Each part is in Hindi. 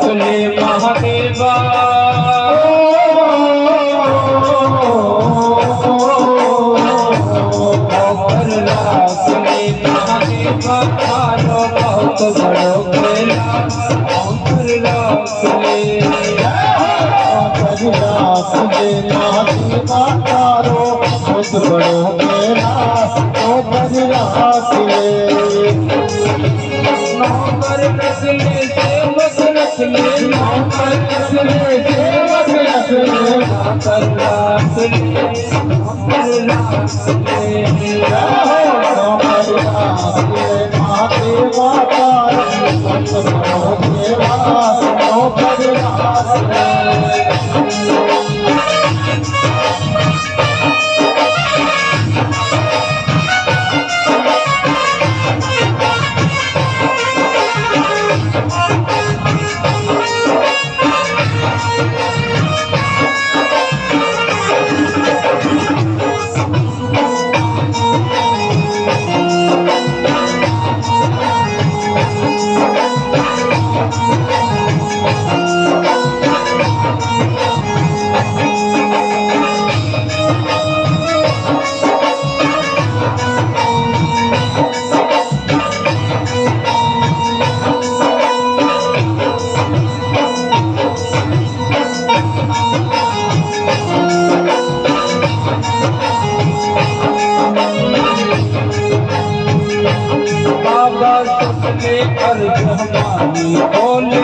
सुने महादेवा सुने महादेवा खानो बहुत बड़ो खेला सुने सुने महादेवा खानो बहुत बड़ो खेला नौकर रखले सेवक रखले नौकर रखले सेवक रखले नौकर रखले महादेवा अर्ज हमारी बोले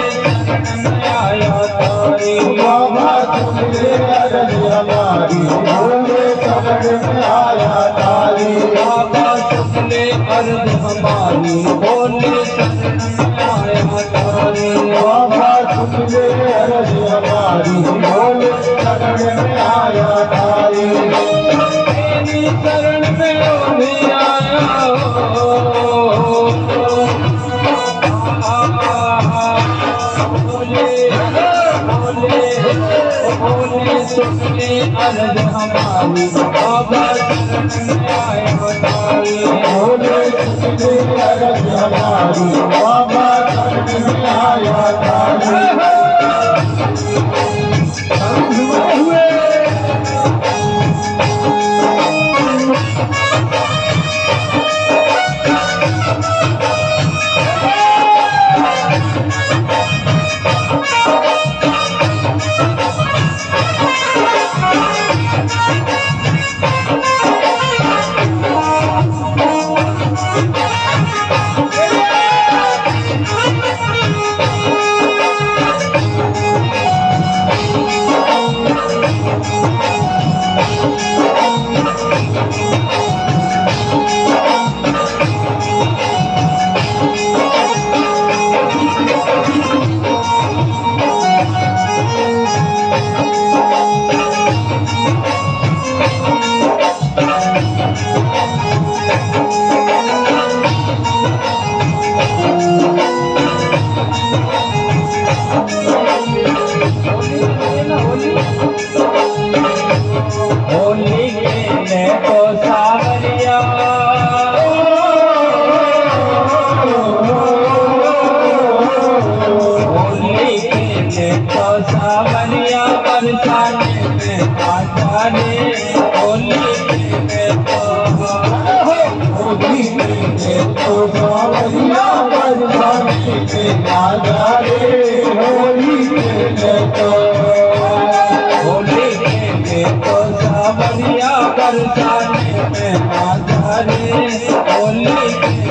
आया तारी बाबा तुमने अर्ज हमारी बोले शरण में आया तारी बाबा तुमने अर्ज हमारी बोले शरण में आया तारी बाबा तुमने अर्ज हमारी बोले शरण में आया तारी तेरी शरण में भी आया सुने अर्ज हमारी बाबा शरण में आए बताई बोले सुने अर्ज हमारी बाबा शरण में आया तारी होली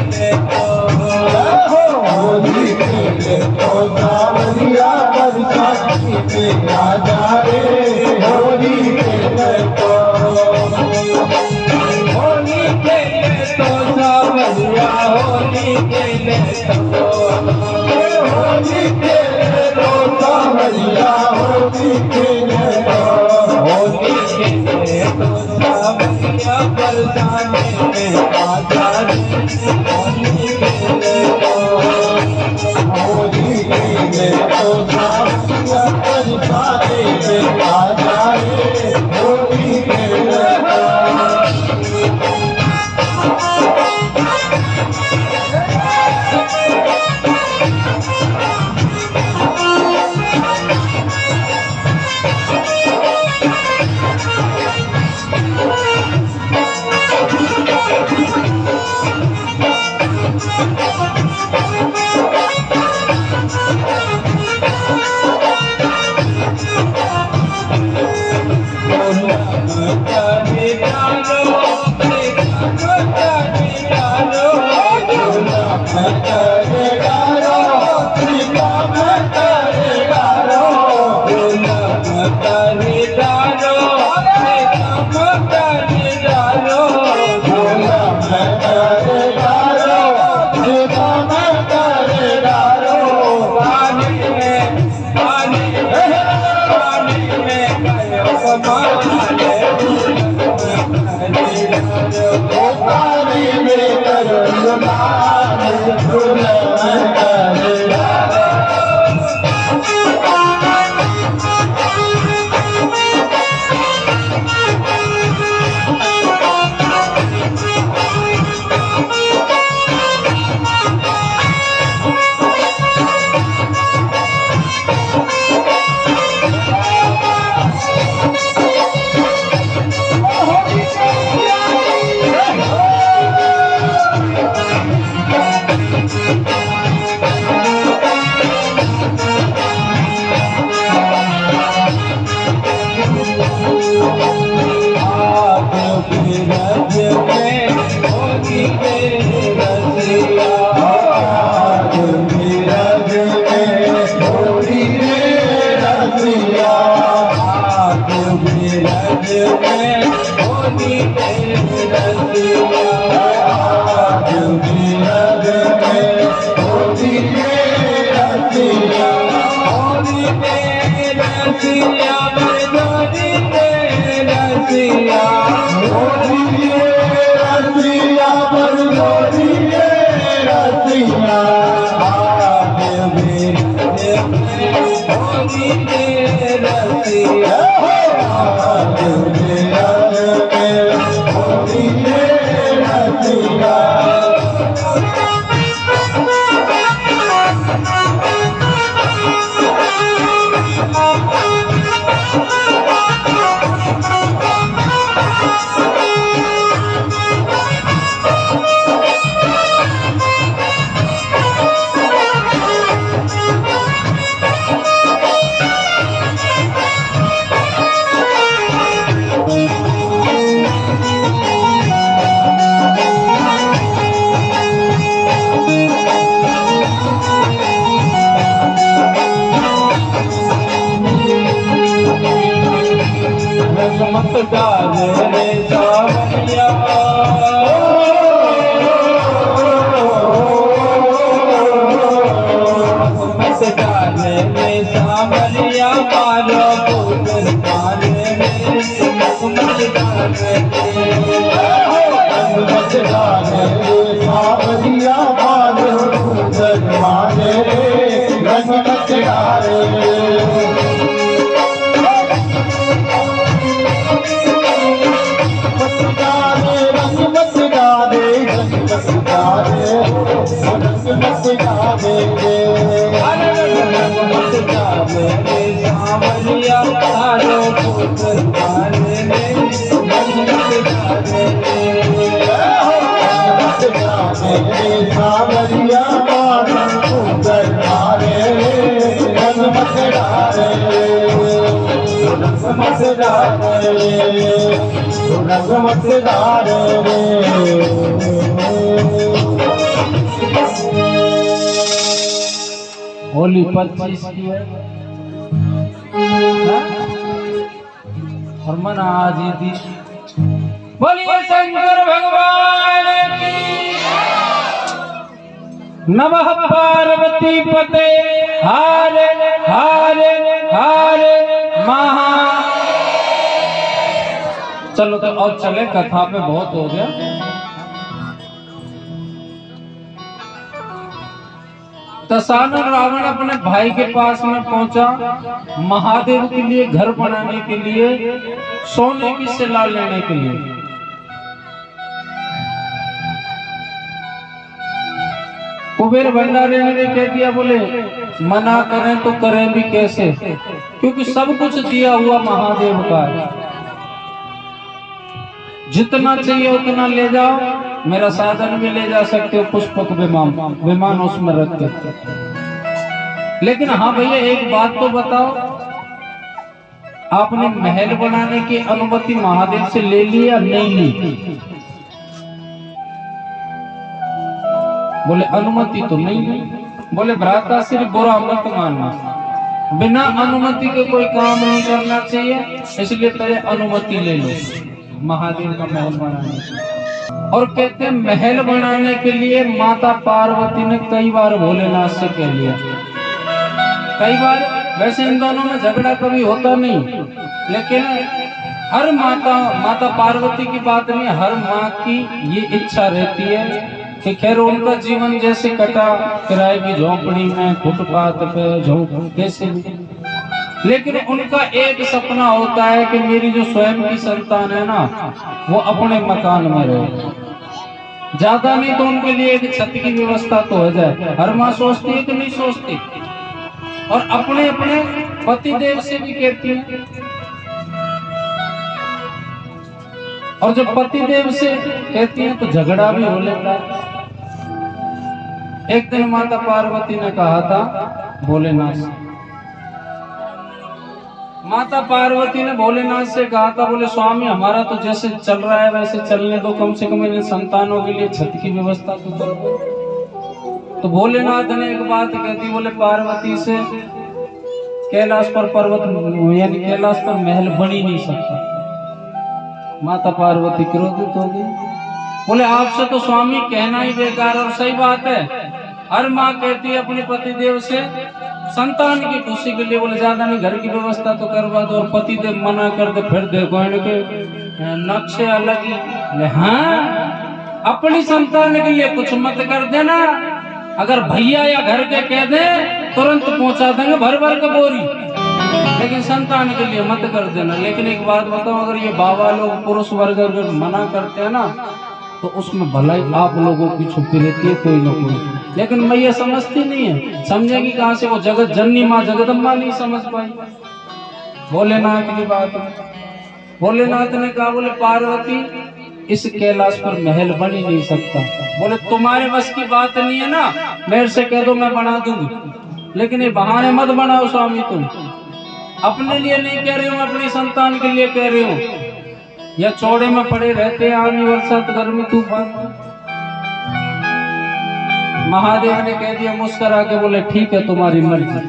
होली 25 की है और मन आज ही थी। बोलिए शंकर भगवान की नमः पार्वती पते हारे हारे हारे महा। चलो तो अब चले, कथा पे बहुत हो गया। दशानन रावण अपने भाई के पास में पहुंचा महादेव के लिए घर बनाने के लिए, सोने की शिला लेने के लिए। कुबेर भंडारी ने कह दिया, बोले मना करें तो करें भी कैसे, क्योंकि सब कुछ दिया हुआ महादेव का है, जितना चाहिए उतना ले जाओ, मेरा साधन भी ले जा सकते हो, पुष्पक विमान उसमें रख के। लेकिन हाँ भैया एक बात तो बताओ, आपने महल बनाने की अनुमति महादेव से ले ली या नहीं ली? बोले अनुमति तो नहीं ली। बोले भ्राता श्री बुरा मत मानना, बिना अनुमति के कोई काम नहीं करना चाहिए, इसलिए पहले अनुमति ले लो महादेव का महल बनाने की। और कहते हैं महल बनाने के लिए माता पार्वती ने कई बार भोलेनाथ से कह लिया, कई बार। वैसे इन दोनों में झगड़ा कभी होता नहीं, लेकिन हर माता पार्वती की बात नहीं, हर माँ की ये इच्छा रहती है कि खैर उनका जीवन जैसे कटा, किराए की झोपड़ी में, फुटपाथ पे, कैसे भी, लेकिन उनका एक सपना होता है कि मेरी जो स्वयं की संतान है ना, वो अपने मकान में रहे। ज्यादा नहीं तो उनके लिए एक छत की व्यवस्था तो हो जाए। हर माँ सोचती है कि नहीं सोचती, और अपने अपने पतिदेव से भी कहती है। और जब पतिदेव से कहती है तो झगड़ा भी हो लेता है। एक दिन माता पार्वती ने कहा था भोलेनाथ से, माता पार्वती ने भोलेनाथ से कहा था, बोले स्वामी हमारा तो जैसे चल रहा है वैसे चलने दो, कम से कम इन संतानों के लिए छत की व्यवस्था तो करो। तो भोलेनाथ ने एक बात कह दी, बोले पार्वती से कैलाश पर पर्वत यानी कैलाश पर महल बन ही नहीं सकता। माता पार्वती क्रोधित हो गई, बोले आपसे तो स्वामी कहना ही बेकार, और सही बात है, हर माँ कहती है अपने पतिदेव से संतान की खुशी के लिए, बोले ज्यादा नहीं घर की व्यवस्था तो करवा दो, और पतिदेव मना कर दे, फिर देखो इनके नक्शे अलग ही। हाँ, अपनी संतान के लिए कुछ मत कर देना, अगर भैया या घर के कह दे तुरंत पहुंचा देंगे भर भर के बोरी, लेकिन संतान के लिए मत कर देना। लेकिन एक बात बताओ, अगर ये बाबा लोग पुरुष वर्ग अगर मना करते हैं ना, तो उसमें भलाई आप लोगों की छुपी रहती है कोई ना कोई। लेकिन मैया समझती नहीं है, समझेगी कहाँ से? वो जगत जननी माँ जगदम्बा नहीं समझ पाई भोलेनाथ की बात। भोलेनाथ ने कहा, बोले पार्वती इस कैलाश पर महल बन ही नहीं सकता। बोले तुम्हारे बस की बात नहीं है ना, मेरे से कह दो मैं बना दूंगी, लेकिन ये बहाने मत बनाओ स्वामी, तुम अपने लिए नहीं कह रही हूँ, अपनी संतान के लिए कह रही हूँ। या चौड़े में पड़े रहते आंधी बरसात गर्मी तूफान। महादेव ने कह दिया मुस्कुरा के, बोले ठीक है तुम्हारी मर्जी,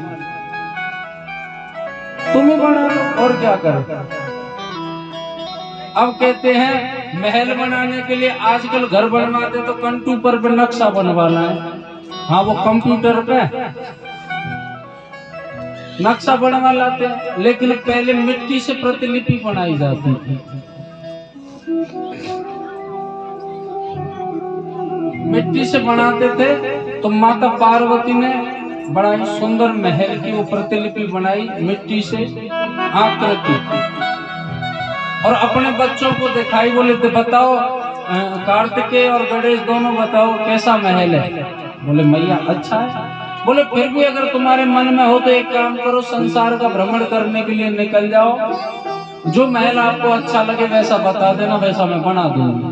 तुम ही बना लो और क्या करो। अब कहते हैं महल बनाने के लिए आजकल घर बनवाते तो कंप्यूटर पे नक्शा बनवाना है। हाँ, वो कंप्यूटर पे नक्शा बनवा लाते, लेकिन पहले मिट्टी से प्रतिलिपि बनाई जाती थी। मिट्टी से बनाते थे, तो माता पार्वती ने बड़ा ही सुंदर महल की वो प्रतिलिपि बनाई मिट्टी से आकृति, और अपने बच्चों को दिखाई। बोले तो बताओ कार्तिकेय और गणेश दोनों बताओ कैसा महल है? बोले मैया अच्छा है। बोले फिर भी अगर तुम्हारे मन में हो तो एक काम करो, संसार का भ्रमण करने के लिए निकल जाओ, जो महल आपको अच्छा लगे वैसा बता देना, वैसा मैं बना दूंगी।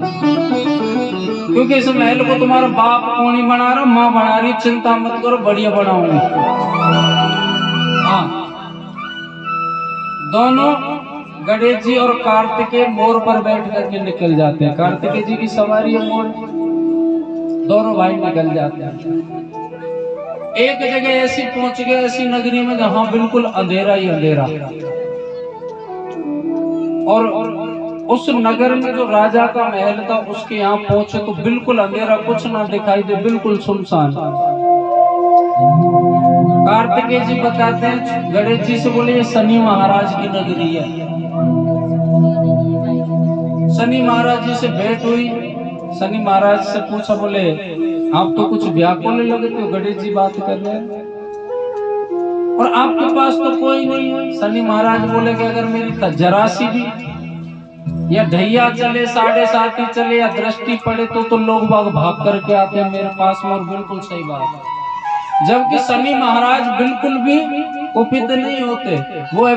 क्योंकि इस महल को तुम्हारा बाप कौन ही बना रहा, माँ बना रही, चिंता मत करो बढ़िया बनाऊंगी। हाँ, दोनों गणेश जी और कार्तिकेय मोर पर बैठ करके निकल जाते हैं। कार्तिकेय जी की सवारी है मोर, दोनों भाई निकल जाते हैं। एक जगह ऐसी पहुंच गए, ऐसी नगरी में जहां बिल्कुल अंधेरा ही अंधेरा, और उस नगर में जो राजा का महल था उसके यहाँ पहुंचे तो बिल्कुल अंधेरा, कुछ ना दिखाई दे, बिल्कुल सुनसान। कार्तिकेय जी बताते हैं गणेश जी से, बोले ये शनि महाराज की नगरी है। शनि महाराज जी से भेंट हुई, शनि महाराज से पूछा, बोले आप तो कुछ व्याकुल लगे थे, गणेश जी बात कर रहे हैं और आपके पास तो कोई नहीं है। शनि महाराज बोले कि अगर मेरी जरा सी भी या ढैया चले, 7.5 ही चले या दृष्टि पड़े तो लोग बाग भाग करके आते हैं मेरे पास में। और बिल्कुल सही बात है, जबकि शनि महाराज बिल्कुल भी कुपित नहीं होते, वो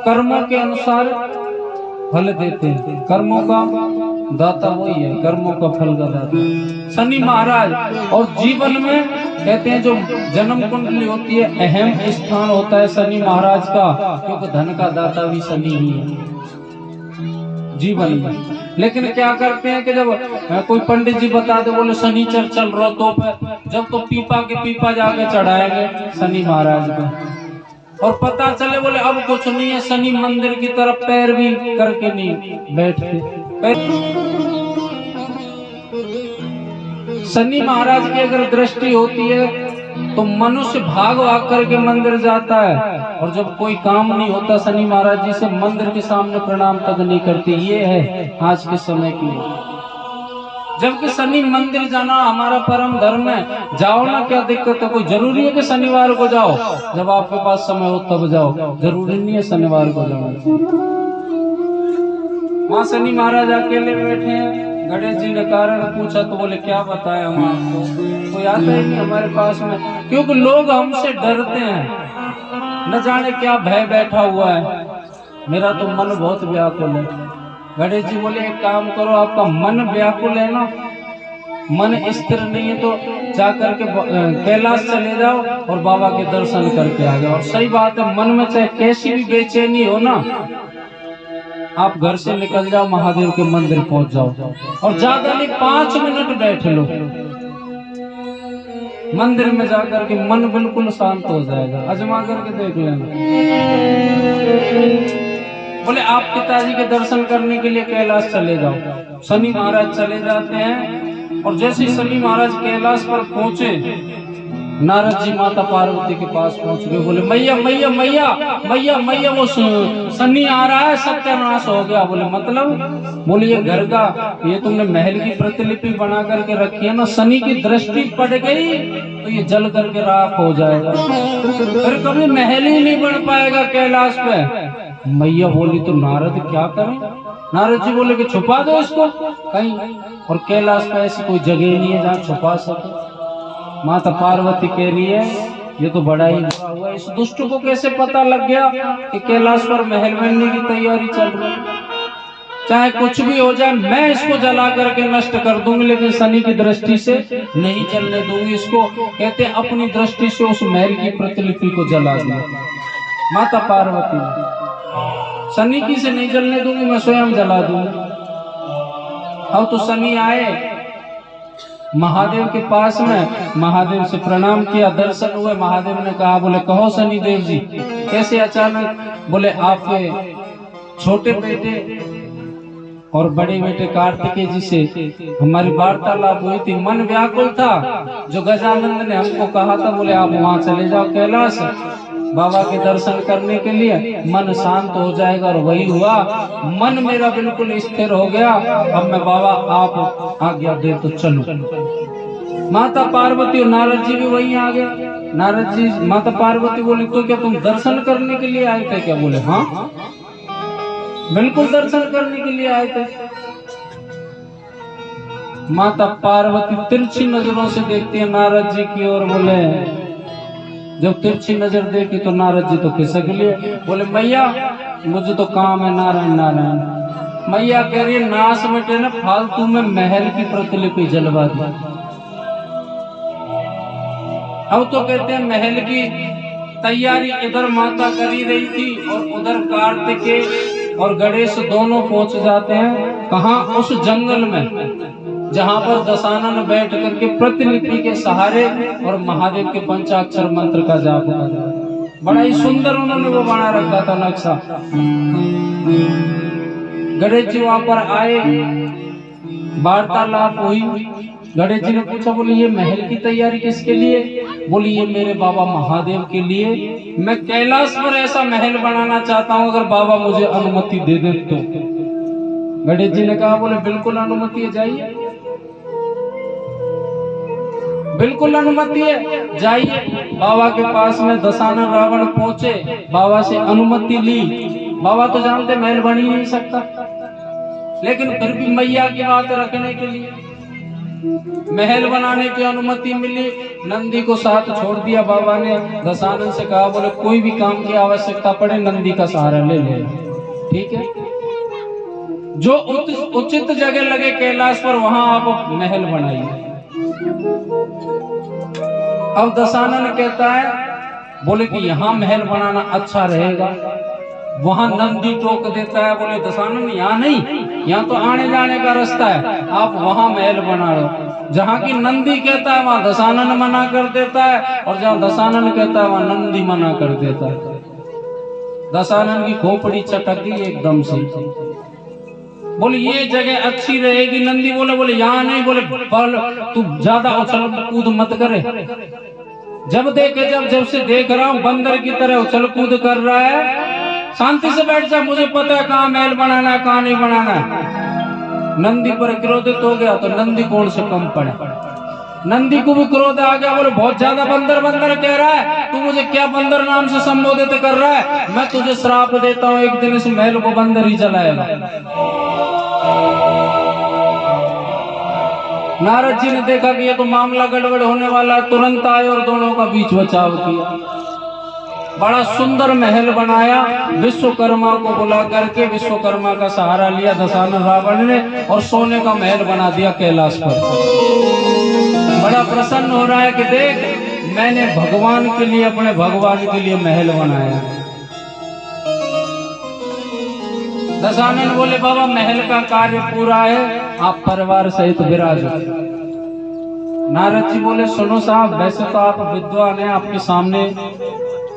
कर्मों के अनुसार फल देते हैं, कर्मों का दाता वही है, कर्मों का फल का दाता शनि महाराज। और जीवन में कहते हैं जो जन्म कुंडली होती है, अहम स्थान होता है शनि महाराज का, क्योंकि धन का दाता भी शनि ही है जीवन में। लेकिन क्या करते हैं कि जब कोई पंडित जी बता दे, बोले शनिचर चल रहा तो जब तो पीपा के पीपा जाके चढ़ाएंगे शनि महाराज को, और पता चले बोले अब कुछ नहीं है, शनि मंदिर की तरफ पैर भी करके नहीं बैठते। शनि महाराज की अगर दृष्टि होती है तो मनुष्य भाग भाग करके मंदिर जाता है, और जब कोई काम नहीं होता शनि महाराज जी से मंदिर के सामने प्रणाम तक नहीं करते। ये है आज के समय की। जबकि शनि मंदिर जाना हमारा परम धर्म है, जाओ ना, क्या दिक्कत है? कोई जरूरी है कि शनिवार को जाओ? जब आपके पास समय हो तब जाओ, जरूरी नहीं है शनिवार को जाना। वहाँ शनि महाराज अकेले बैठे हैं। गणेश जी ने कारण पूछा तो बोले क्या बताएं हम आपको, कोई आता ही नहीं हमारे पास में, क्योंकि लोग हमसे डरते हैं, न जाने क्या भय बैठा हुआ है। मेरा तो मन बहुत व्याकुल है। गणेश जी बोले एक काम करो, आपका मन व्याकुल है ना, मन स्थिर नहीं है, तो जाकर के कैलाश चले जाओ और बाबा के दर्शन करके आ जाओ। और सही बात है, मन में चाहे कैसी भी बेचैनी हो ना, आप घर से निकल जाओ, महादेव के मंदिर पहुंच जाओ, और ज्यादा नहीं 5 मिनट बैठ लो मंदिर में जाकर के, मन बिल्कुल शांत हो जाएगा। आजमा करके देख लेना। बोले आप पिताजी के दर्शन करने के लिए कैलाश चले जाओ। शनि महाराज चले जाते हैं, और जैसे शनि महाराज कैलाश पर पहुंचे, नारद जी माता पार्वती के पास पहुंच गए। बोले मैया मैया मैया मैया मैया, वो शनि आ रहा है, सत्यानाश हो गया। बोले मतलब? बोले ये घर का, ये तुमने महल की प्रतिलिपि बना करके रखी है ना, शनि की दृष्टि पड़ गई तो ये जल करके राख हो जाएगा, फिर कभी महल ही नहीं बन पाएगा कैलाश पे। मैया बोली तो नारद क्या करें? नारद जी बोले कि छुपा दो इसको कहीं, और कैलाश पे ऐसी कोई जगह नहीं है जहाँ छुपा सके। माता पार्वती कह रही है ये तो बड़ा ही बुरा हुआ, इस दुष्ट को कैसे पता लग गया कि कैलाश पर महल बनने की तैयारी चल रही है। चाहे कुछ भी हो जाए, मैं इसको जला करके नष्ट कर दूंगी, लेकिन शनि की दृष्टि से नहीं जलने दूंगी इसको। कहते अपनी दृष्टि से उस महल की प्रतिलिपि को जला दिया माता पार्वती ने। शनि की से नहीं जलने दूंगी, मैं स्वयं जला दूंगी। अब तो शनि आए महादेव के पास में, महादेव से प्रणाम किया, दर्शन हुए। महादेव ने कहा, बोले कहो शनि देव जी कैसे अचानक? बोले आपके छोटे बेटे और बड़े बेटे कार्तिकेय जी से हमारी वार्तालाप हुई थी, मन व्याकुल था। जो गजानंद ने हमको कहा था, बोले आप वहां चले जाओ कैलाश बाबा के दर्शन करने के लिए, मन शांत हो जाएगा। और वही हुआ, मन मेरा बिल्कुल स्थिर हो गया। अब मैं बाबा आप आज्ञा दे तो चलो। माता पार्वती और नारद जी भी वहीं आ गए। नारद जी, माता पार्वती बोली तो क्या तुम दर्शन करने के लिए आए थे क्या? बोले हाँ बिल्कुल दर्शन करने के लिए आए थे। माता पार्वती तिरछी नजरों से देखती है नारद जी की ओर। बोले जब तिरछी नजर देखी तो नारद जी तो खिसक लिए। बोले मैया मुझे तो काम है नारायण नारायण। मैया कह रही है नाश मिटे ना, फालतू में महल की प्रतिलिपि जलवा दी। अब तो कहते हैं महल की तैयारी इधर माता करी रही थी, और उधर कार्तिकेय और गणेश दोनों पहुंच जाते हैं। कहाँ? उस जंगल में जहां पर दशानन बैठ करके प्रतिलिपि के सहारे और महादेव के पंचाक्षर मंत्र का जाप कर रहा है। बड़ा ही सुंदर उन्होंने वो बना रखा था नक्शा। गणेश जी वहां पर आए, वार्तालाप हुई। गणेश जी ने पूछा, बोले ये महल की तैयारी किसके लिए? बोली ये मेरे बाबा महादेव के लिए। मैं कैलाश पर ऐसा महल बनाना चाहता हूँ, अगर बाबा मुझे अनुमति दे दे तो। गणेश जी ने कहा, बोले बिल्कुल अनुमति है, जाइए बिल्कुल अनुमति है, जाइए। बाबा के पास में दशानन रावण पहुंचे, बाबा से अनुमति ली। बाबा तो जानते महल बन ही नहीं सकता, लेकिन फिर भी मैया की बात रखने के लिए महल बनाने की अनुमति मिली। नंदी को साथ छोड़ दिया बाबा ने। दशानन से कहा, बोले कोई भी काम की आवश्यकता पड़े नंदी का सहारा ले लेना, ठीक है। जो उचित जगह लगे कैलाश पर वहां आप महल बनाइए। अब दशानन कहता है, बोले कि यहाँ महल बनाना अच्छा रहेगा। वहां नंदी टोक देता है, बोले दशानन यहाँ नहीं, यहाँ तो आने जाने का रास्ता है, आप वहां महल बना रहे। जहाँ की नंदी कहता है वहां दशानन मना कर देता है, और जहाँ दशानन कहता है वहां नंदी मना कर देता है। दशानन की खोपड़ी चटक गई एकदम से। बोले ये जगह अच्छी रहेगी। नंदी बोले यहाँ नहीं, बोले तू ज्यादा उछल कूद मत करे। जब से देख रहा हूँ बंदर की तरह उछल कूद कर रहा है, शांति से बैठ जा, मुझे पता है कहाँ महल बनाना है कहाँ नहीं बनाना है। नंदी पर क्रोधित हो गया तो नंदी कौन से कम पड़े। नंदी को भी क्रोध आ गया, बोले बहुत ज्यादा बंदर बंदर कह रहा है, तू मुझे क्या बंदर नाम से संबोधित कर रहा है। मैं तुझे श्राप देता हूँ, एक दिन इस महल को बंदर ही जलाएगा। नारद जी ने देखा कि ये तो मामला गड़बड़ होने वाला है, तुरंत आए और दोनों का बीच बचाव किया। बड़ा सुंदर महल बनाया, विश्वकर्मा को बुला करके विश्वकर्मा का सहारा लिया दशानन रावण ने, और सोने का महल बना दिया कैलाश पर। बड़ा प्रसन्न हो रहा है कि देख मैंने भगवान के लिए, अपने भगवान के लिए महल बनाया। दशानन बोले बाबा महल का कार्य पूरा है, आप परिवार सहित विराजो। नारद जी बोले सुनो साहब, वैसे तो आप विद्वान हैं, आपके सामने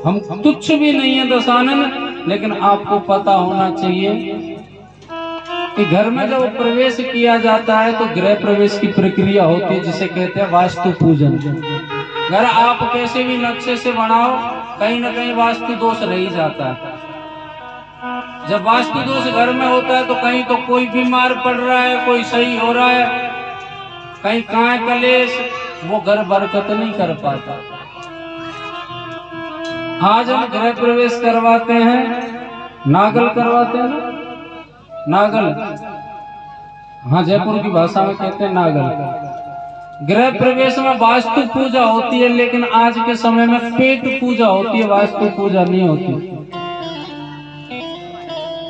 हम तुच्छ भी नहीं है दशानन, लेकिन आपको पता होना चाहिए कि घर में जब प्रवेश किया जाता है तो गृह प्रवेश की प्रक्रिया होती है, जिसे कहते हैं वास्तु पूजन। घर आप कैसे भी नक्शे से बनाओ, कहीं ना कहीं वास्तु दोष रह ही जाता है। जब वास्तु दोष घर में होता है तो कहीं तो कोई बीमार पड़ रहा है, कोई सही हो रहा है, कहीं कहाँ कलेश, वो घर बरकत नहीं कर पाता। आज हम गृह प्रवेश करवाते हैं, नागल करवाते हैं ना, नागल, हाँ जयपुर की भाषा में कहते हैं नागल। गृह प्रवेश में वास्तु पूजा होती है, लेकिन आज के समय में पेट पूजा होती है, वास्तु पूजा नहीं होती।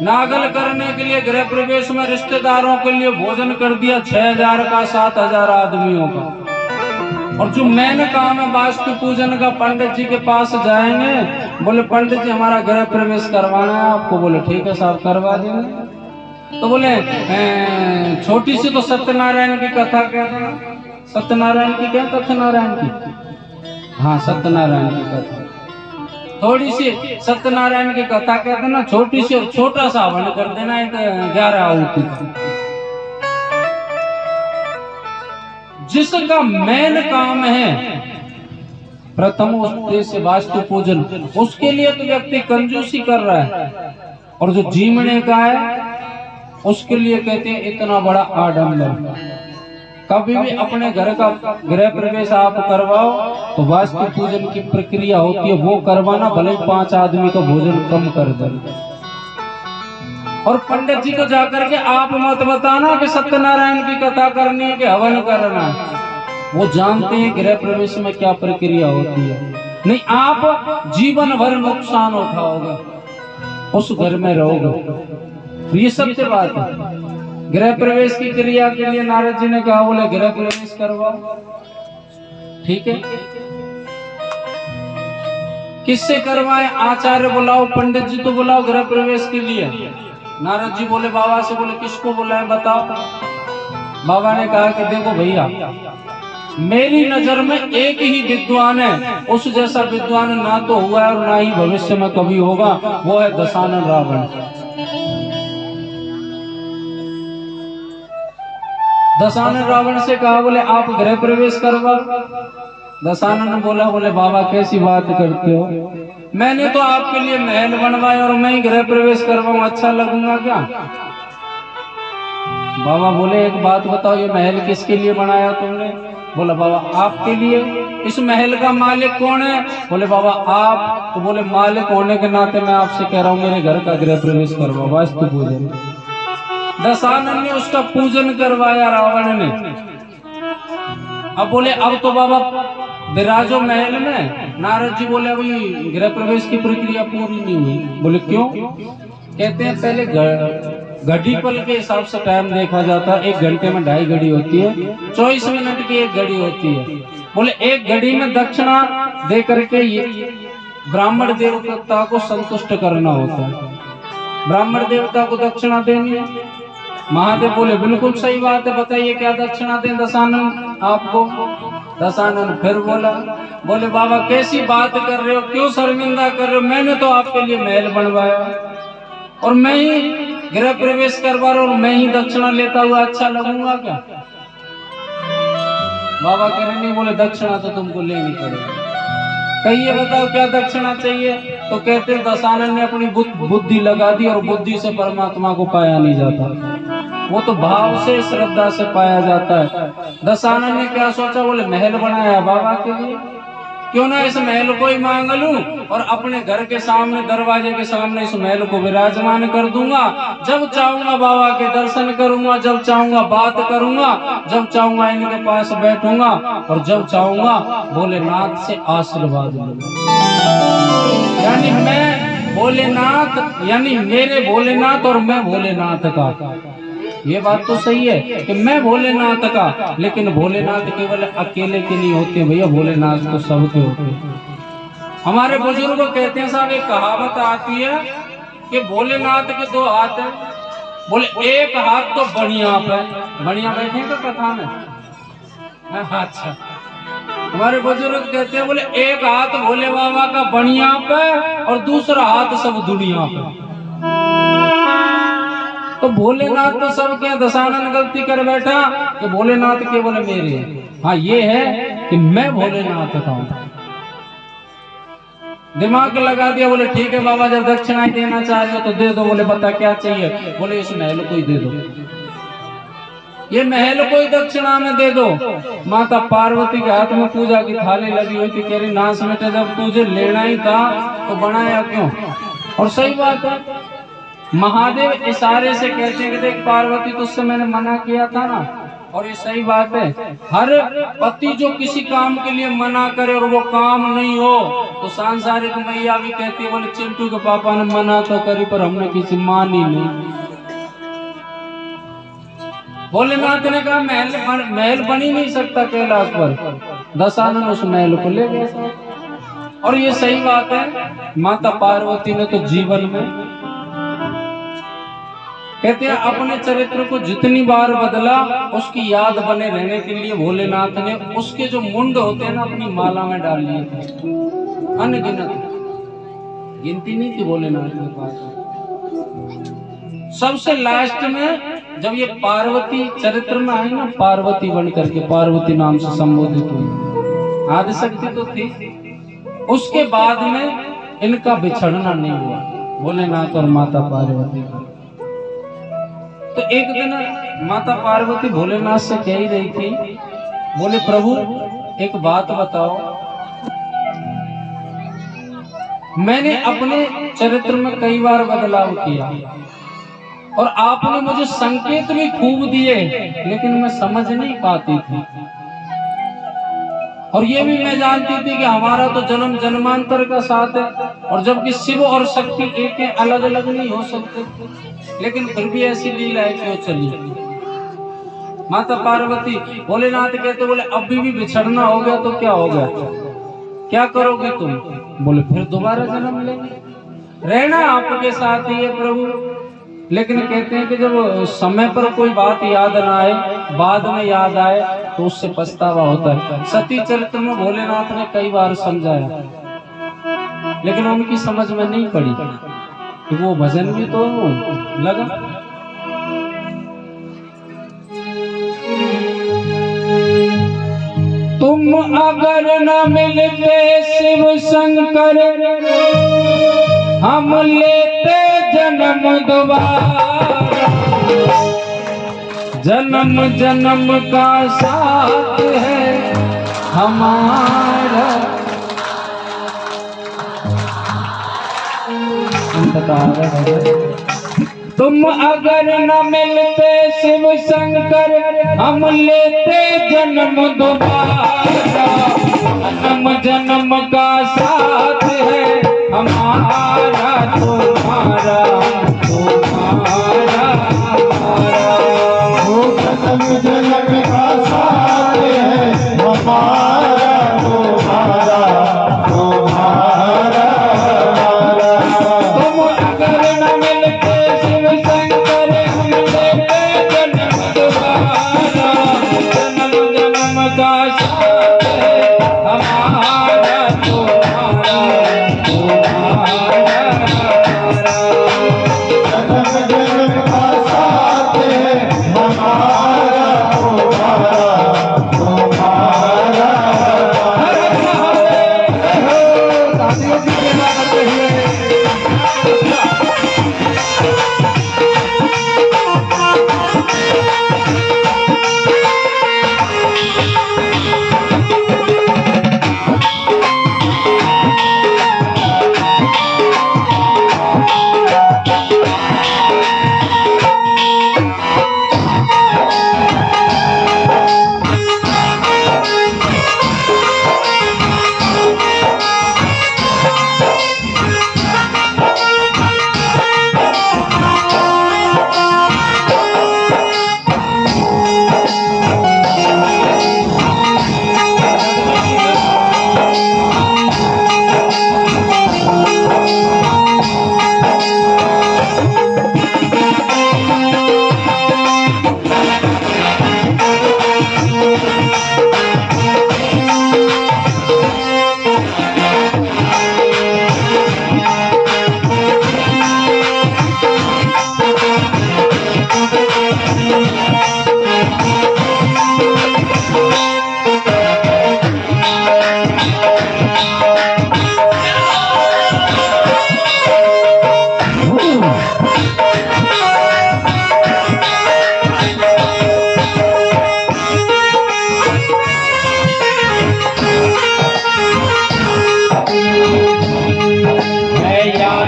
नागल करने के लिए गृह प्रवेश में रिश्तेदारों के लिए भोजन कर दिया 6000 का, 7000 आदमियों का। और जो मेन काम है वास्तु पूजन का, पंडित जी के पास जाएंगे, बोले पंडित जी हमारा गृह प्रवेश करवाना है आपको। बोले ठीक है साहब करवा देंगे। तो बोले छोटी सी तो सत्यनारायण की कथा कह देना। सत्यनारायण की क्या, सत्यनारायण की, हाँ सत्यनारायण की कथा, थोड़ी सी सत्यनारायण की कथा कह देना, छोटी सी, और छोटा सा हवन कर देना, एक 11 आहुति। जिसका मेन काम है प्रथम उद्देश्य वास्तु पूजन, उसके लिए तो व्यक्ति कंजूसी कर रहा है, और जो जीवने का है उसके लिए कहते हैं इतना बड़ा आडंबर। कभी भी अपने घर का गृह प्रवेश आप करवाओ तो वास्तु पूजन की प्रक्रिया होती है, वो करवाना, भले 5 आदमी का भोजन कम कर दे। और पंडित जी को जाकर के आप मत बताना कि सत्यनारायण की कथा करनी है कि हवन करना है, वो जानते हैं गृह प्रवेश में क्या प्रक्रिया होती है। नहीं, आप जीवन भर नुकसान उठाओगे, उस घर में रहोगे। ये सत्य बात है। गृह प्रवेश की क्रिया के लिए नारद जी ने कहा, बोले गृह प्रवेश करवाओ, ठीक है। किससे करवाएं? आचार्य बुलाओ, पंडित जी तो बुलाओ गृह प्रवेश के लिए। नारद जी बोले बाबा से, बोले किसको बुलाएं बताओ। बाबा ने कहा कि देखो भैया, मेरी नजर में एक ही विद्वान है, उस जैसा विद्वान ना तो हुआ है और ना ही भविष्य में कभी होगा, वो है दशानन रावण। दशानन रावण से कहा, बोले आप गृह प्रवेश करवा। दशानन बोला, बोले बाबा कैसी बात करते हो, मैंने तो आपके लिए महल बनवाया और मैं ही गृह प्रवेश करवाऊं, अच्छा लगूंगा क्या? बाबा बोले एक बात बताओ, ये महल किसके लिए बनाया तुमने? बोला बाबा आपके लिए। इस महल का मालिक कौन है? बोले बाबा आप। तो बोले मालिक होने के नाते मैं आपसे कह रहा हूँ मेरे घर का गृह प्रवेश करवाओ, वास्तु पूजन। दशानन ने उसका पूजन करवाया रावण ने। अब बोले अब तो बाबा विराजो महल में। नारद जी बोले अभी गृह प्रवेश की प्रक्रिया पूरी नहीं हुई। बोले क्यों? कहते हैं पहले घड़ी पल के हिसाब से टाइम देखा जाता है। 1 घंटे में 2.5 घड़ी होती है, 24 मिनट की 1 घड़ी होती है। बोले 1 घड़ी में दक्षिणा दे करके ये ब्राह्मण देवता को संतुष्ट करना होता है। ब्राह्मण देवता को दक्षिणा देनी है। महादेव बोले बिल्कुल सही बात है, बताइए क्या दक्षिणा दें दशानन आपको। दशानन फिर बोले बाबा कैसी बात कर रहे हो, क्यों शर्मिंदा कर रहे हो, मैंने तो आपके लिए महल बनवाया और मैं ही गृह प्रवेश करवा रहा हूं और मैं ही दक्षिणा लेता हुआ अच्छा लगूंगा क्या। बाबा कह रहे नहीं, बोले दक्षिणा तो तुमको लेनी पड़ेगी। कहिए बताओ क्या दक्षिणा चाहिए। तो कहते दशानन ने अपनी बुद्धि लगा दी और बुद्धि से परमात्मा को पाया नहीं जाता, वो तो भाव से श्रद्धा से पाया जाता है। दशानन ने क्या सोचा, बोले महल बनाया बाबा के लिए, क्यों ना इस महल को ही मांग लूं और अपने घर के सामने दरवाजे के सामने इस महल को विराजमान कर दूंगा। जब चाहूंगा बाबा के दर्शन करूंगा, जब चाहूंगा बात करूंगा, जब चाहूंगा इनके पास बैठूंगा और जब चाहूंगा भोलेनाथ से आशीर्वाद लूंगा। यानी मैं भोलेनाथ, यानी मेरे भोलेनाथ और मैं भोलेनाथ का। ये बात तो सही है कि मैं भोलेनाथ का, लेकिन भोलेनाथ केवल अकेले के नहीं होते भैया, भोलेनाथ तो सबके होते हैं। हमारे बुजुर्ग कहते हैं साहब, एक कहावत आती है कि भोलेनाथ के 2 हाथ हैं। बोले एक हाथ तो बढ़िया पे, बढ़िया बैठे तो कथा में। अच्छा, हमारे बुजुर्ग कहते हैं बोले एक हाथ भोले बाबा का बढ़िया पे और दूसरा हाथ सब दुनिया पे। तो भोलेनाथ तो सब क्या, दशानन गलती कर बैठा कि भोलेनाथ केवल मेरे हैं। हाँ ये है कि मैं भोलेनाथ का हूं। दिमाग लगा दिया, बोले ठीक है बाबा, जब दक्षिणा देना चाह रहे हो तो दे दो। बोले बता क्या चाहिए। बोले इस महल को ही दे दो, ये महल को ही दक्षिणा में दे दो। माता पार्वती के हाथ में पूजा की थाली लगी हुई थी, कह रही नाश बेटे जब तुझे लेना ही था तो बनाया क्यों। और सही बात है, महादेव इशारे से कहते हैं कि देख पार्वती तुझसे मैंने मना किया था ना। और ये सही बात है, हर पति जो किसी काम के लिए मना करे और वो काम नहीं हो तो सांसारिक मैया भी कहती है, बोले चिंटू के पापा ने मना तो करी पर हमने किसी मानी नहीं। भोलेनाथ ने कहा महल बन ही नहीं सकता कैलाश पर, दशानन उस महल को ले गया। और ये सही बात है, माता पार्वती ने तो जीवन में कहते हैं अपने चरित्र को जितनी बार बदला, उसकी याद बने रहने के लिए भोलेनाथ ने उसके जो मुंड होते हैं ना अपनी माला में डाल लिए थे। अनगिनत, गिनती नहीं थी भोलेनाथ के पास। सबसे लास्ट में जब ये पार्वती चरित्र में आई ना, पार्वती बन करके पार्वती नाम से संबोधित हुई, आदिशक्ति तो थी। उसके बाद में इनका बिछड़ना नहीं हुआ, भोलेनाथ और माता पार्वती का। तो एक दिन माता पार्वती भोलेनाथ से कह ही रही थी, बोले प्रभु एक बात बताओ, मैंने अपने चरित्र में कई बार बदलाव किया और आपने मुझे संकेत भी खूब दिए, लेकिन मैं समझ नहीं पाती थी। और ये भी मैं जानती थी कि हमारा तो जन्म जन्मांतर का साथ है, और जबकि शिव और शक्ति एक है, अलग अलग नहीं हो सकते, लेकिन फिर भी ऐसी लीला है क्यों चली। माता पार्वती भोलेनाथ कहते, बोले अभी भी बिछड़ना हो गया तो क्या हो गया, क्या करोगे तुम। बोले फिर दोबारा जन्म लेंगे, रहना आपके साथ ही है प्रभु। लेकिन कहते हैं कि जब समय पर कोई बात याद ना आए, बाद में याद आए तो उससे पछतावा होता है। सती चरित्र में भोलेनाथ ने कई बार समझाया, लेकिन उनकी समझ में नहीं पड़ी कि वो भजन भी तो लगा। तुम अगर न मिलते शिव शंकर, हम लेते जन्म दोबारा, जन्म जन्म का साथ है हमारा। तुम अगर न मिलते शिव शंकर, हम लेते जन्म दोबारा, जन्म जन्म का साथ है हमारा, तुम्हारा तुम्हारा।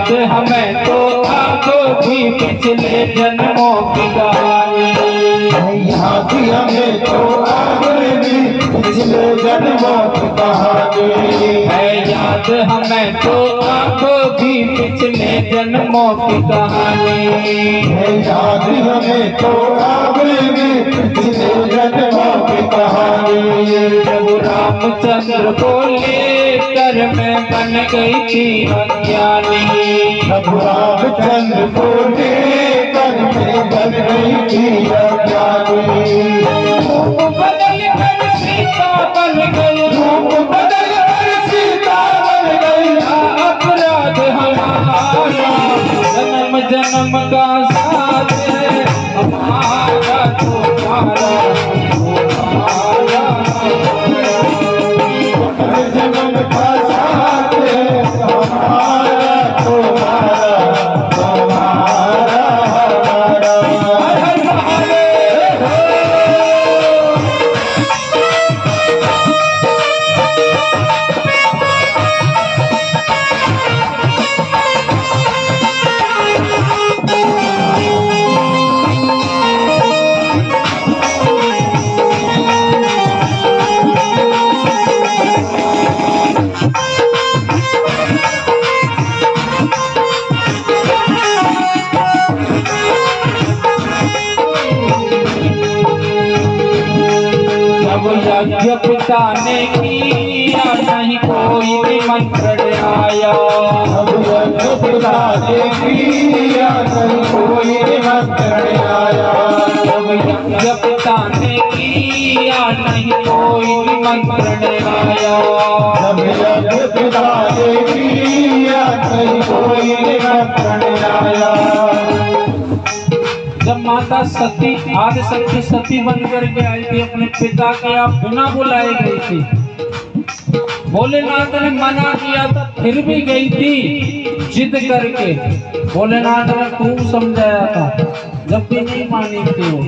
याद हमें तो अब भी पिछले जन्मों की कहानी, याद हमें तो अब भी पिछले जन्मों की कहानी है, याद हमें तो अब भी पिछले जन्मों की कहानी है, याद हमें तो अब भी पिछले जन्मों की कहानी। प्रभु रामचंद्र को लेकर मैं बन गई थी अज्ञानी, प्रभु रामचंद्र को लेकर मैं बन गई थी अज्ञानी। रूप बदल कर सीता बन गई, रूप बदल कर सीता बन गई, अपराध हमारा जन्म जन्म का साथ है, हमारा तुम्हारा जन्म का साथ है, हमारा तुम्हारा तुम्हारा हमारा। हर हर महादेव। यज्ञ पिता ने किया नहीं कोई निमंत्रण आया, अब यज्ञ पिता ने किया नहीं कोई निमंत्रण आया, जब यज्ञ पिता ने किया नहीं कोई निमंत्रण आया, जब यज्ञ पिता ने किया नहीं कोई निमंत्रण आया। जब माता सती आदि शक्ति सती बन करके आई थी अपने पिता के आप बिना बुलाए गई थी, भोलेनाथ ने मना किया था फिर भी गई थी जिद करके, भोलेनाथ ने खूब समझाया था जब भी नहीं मानी थी वो।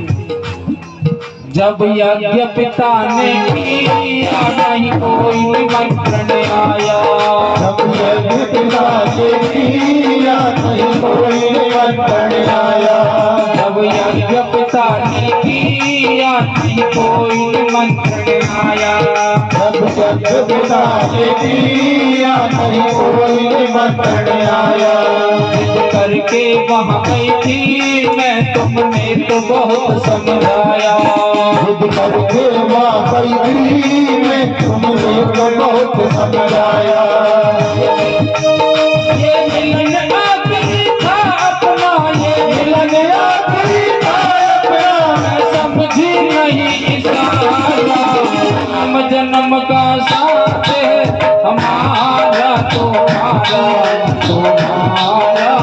जब यज्ञ पिता ने किया नहीं कोई निमंत्रण आया, जब यज्ञ पिता ने किया नहीं कोई निमंत्रण आया, जब यज्ञ पिता ने किया नहीं कोई निमंत्रण आया, जब यज्ञ पिता ने किया नहीं कोई निमंत्रण आया। जिद करके वहाँ गई थी मैं, तुमने तो बहुत समझाया, जिद करके वहाँ गई थी मैं, तुमने तो बहुत समझाया। ये मिलन आखिरी था अपना, ये मिलन आखिरी था अपना, मैं समझी नहीं इशारा, हम जन्म का साथ है हमारा तुम्हारा तुम्हारा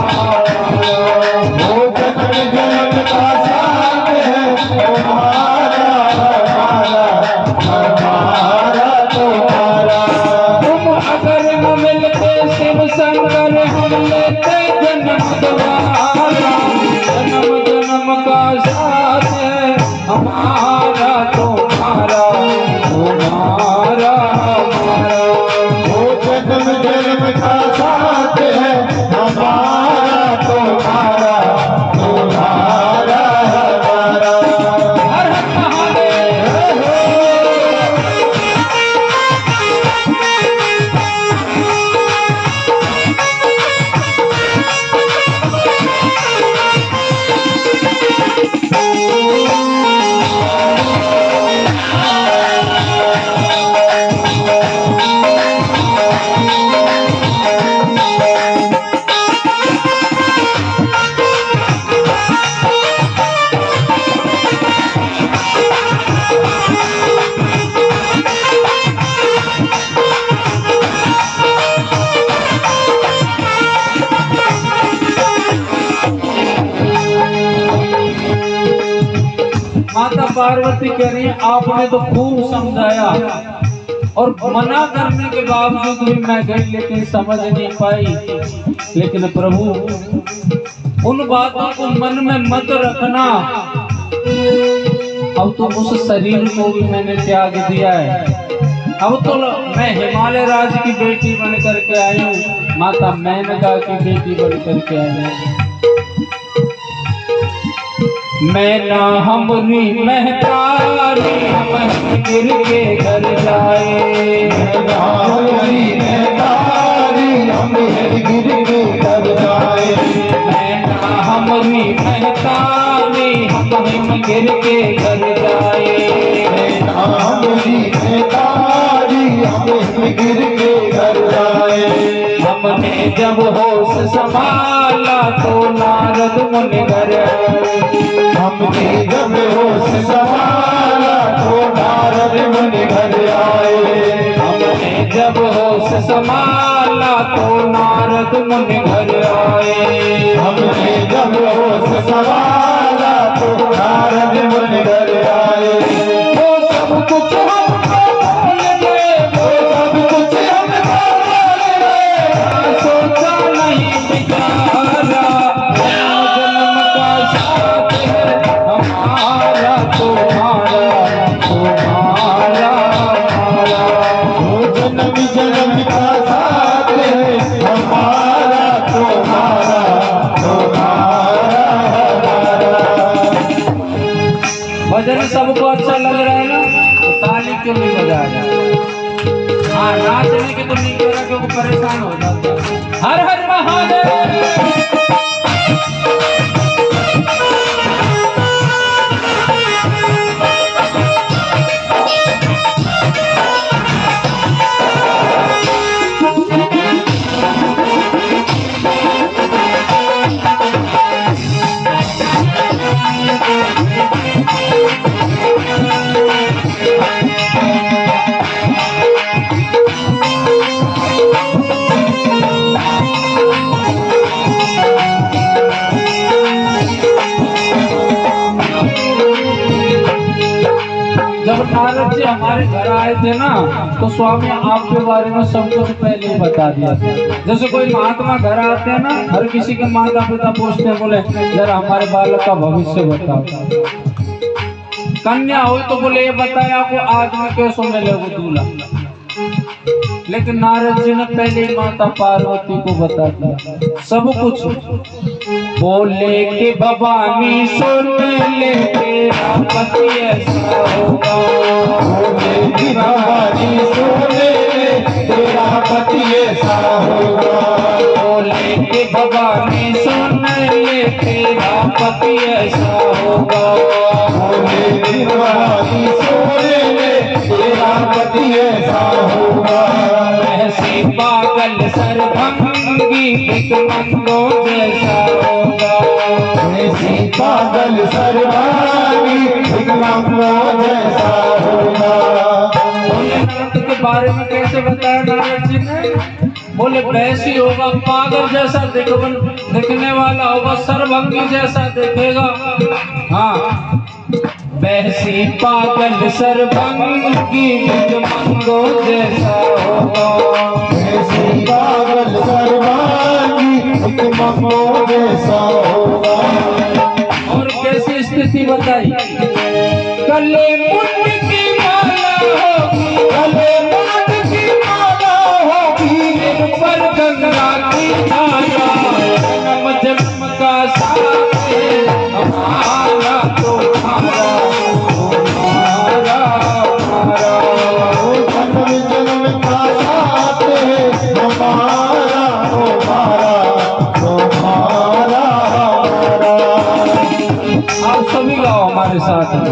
वो जन्म जन्म का साथ है, हमारा हमारा हमारा तुम्हारा। तुम अगर न मिलते शिव शंकर हम लेते जन्म दोबारा, जन्म जन्म का साथ है हमारा तुम्हारा तुम्हारा हमारा। वो जन्म जन्म का साथ है, हमारा तुम्हारा तुम्हारा हमारा। हर हर महादेव। माता पार्वती कह रही है आपने तो खूब समझाया और मना करने के बावजूद भी मैं गई लेकिन समझ नहीं पाई। लेकिन प्रभु उन बातों को मन में मत रखना, अब तो उस शरीर को भी मैंने त्याग दिया है, अब तो मैं हिमालय राज की बेटी बन करके आई हूँ, माता मेनका की बेटी बन करके आई हूँ। मैना हमरी महतारी हम गिर के घर जाए, हमारी महतारी हम गिर के कर जाए। मैना हमरी महतारी हम गिर के घर जाए। हमारी महतारी हम गिर के कर जाए। हमने जब होश संभाला तो नारद मुनि घर आए। हमने जब होश संभाला तो नारद मुनि घर आए। हमने जब होश संभाला तो नारद मुनि घर आए। हमने जब होश संभाला तो नारद मुनि घर आए। वो सब कुछ हमको बोल गए, वो सब कुछ हमको बोल गए। सोचा नहीं बिचारा जन्म का साथ है हमारा तुम्हारा तुम्हारा हमारा। वो जन्म जन्म का साथ है हमारा तुम्हारा तुम्हारा हमारा। भजन सबको अच्छा लग रहा है ना, तो ताली क्यों नहीं बजा रहा? हाँ, नाचने के तो नहीं हो रहा क्योंकि परेशान हो जाते हैं। हर हर महादेव। जब नारद जी हमारे घर आए थे ना, तो स्वामी आपके बारे में सब कुछ पहले ही बता दिया था। जैसे कोई महात्मा घर आते हैं ना, हर किसी के माता पिता पूछते हैं, बोले जरा हमारे बालक का भविष्य बताओ। कन्या हो तो बोले ये बताया आपको आदमी कैसो मिले वो दूल्हा। लेकिन नारद जी ने पहले ही माता पार्वती को बता दिया सब कुछ। बोले कि भवानी सुन ले तेरा पति ऐसा होगा। बोले कि भवानी सुन ले तेरा पति ऐसा होगा। बोले कि भवानी सुन ले तेरा पति ऐसा होगा। बोले कि भवानी सुन ले तेरा पति ऐसा होगा। ऐसी पागल सरभंगी भिकमंगो जैसा होगा। ऐसी पागल सर्वांगी भिकमंगो जैसा होगा। भोलेनाथ के बारे में कैसे बताया नारद जी ने? बोले वैसी होगा, पागल जैसा दिखने वाला होगा, सरभंगी जैसा दिखेगा। हाँ, वैसी पागल सरभंगी भिकमंगो जैसा होगा। ऐसी पागल सर्वांगी भिकमंगो जैसा होगा। और कैसी स्थिति बताई? कले मुंड की माला होगी, गले मुंड की माला होगी। सिर पर गंगा की धारा। जन्म जन्म का साथ है हमारा तुम्हारा तुम्हारा हमारा। वो जन्म जन्म का साथ है हमारा तुम्हारा तुम्हारा हमारा। आप सभी गाओ हमारे साथ में।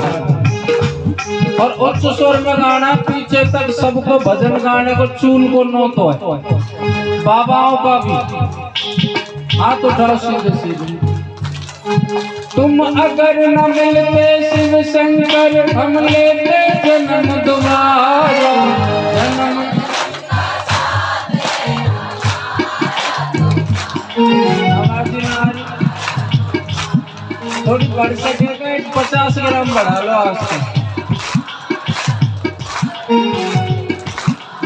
और उच्च स्वर में गाना, पीछे तक सबको भजन गाने को चूल को नोतो है, बाबाओं का भी। हाथ उठाओ सीधे सीधे। तुम अगर न मिलते शिव शंकर, हम लेते जन्म दोबारा। जन्म आवाज ना आ रही? थोड़ी बढ़ सकेगा, 50 ग्राम बढ़ा लो आज से।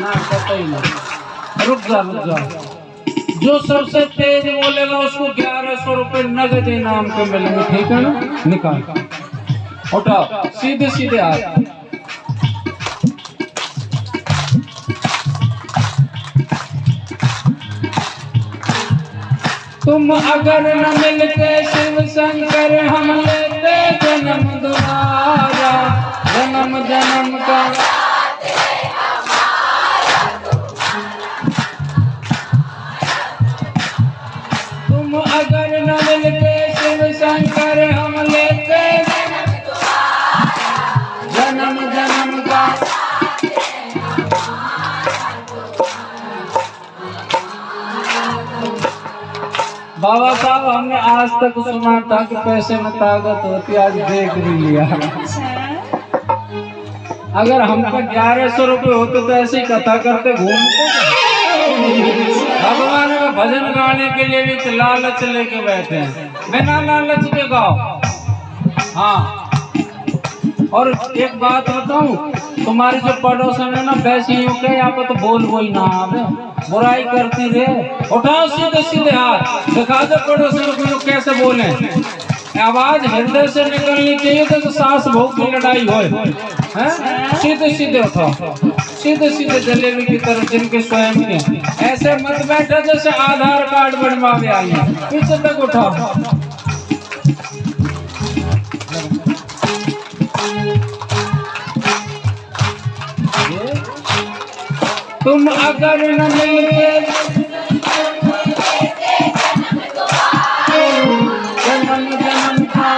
ना पता ही नहीं। रुक जा। जो सबसे तेज बोलेगा उसको 1100 रुपए नगद इनाम पे मिलेंगे, ठीक है ना? निकाल उठाओ सीधे सीधे हाथ। तुम अगर न मिलते शिव शंकर हम लेते जन्म दोबारा, जन्म जन्म का तुम अगर न मिलते शिव शंकर हम लेते जन्म जन्म का। बाबा साहब हमने आज तक सुना था कि पैसे में ताकत होती, आज देख भी लिया। अगर हमको 1100 रुपये होते तो ऐसी कथा करते घूमते। भगवान का भजन गाने के लिए भी लालच लेके बैठे हैं, बिना लालच के गाओ। हाँ, और एक बात बताऊं, तुम्हारे जो पड़ोसन है ना वैसी के यहाँ पर तो बोल वही ना आवे, बुराई करती रहे। उठाओ सीधे सीधे हाथ, दिखा दो पड़ोसन को कैसे बोले। आवाज हृदय से निकलनी चाहिए तो सास बहू की लड़ाई हो। सीधे सीधे उठाओ, सीधे सीधे जलेबी की तरह जिनके स्वयं के। ऐसे मत बैठो जैसे आधार कार्ड बनवावे आई, पीछे तक उठाओ। तुम अगर न मिलते जन्म जन्म का।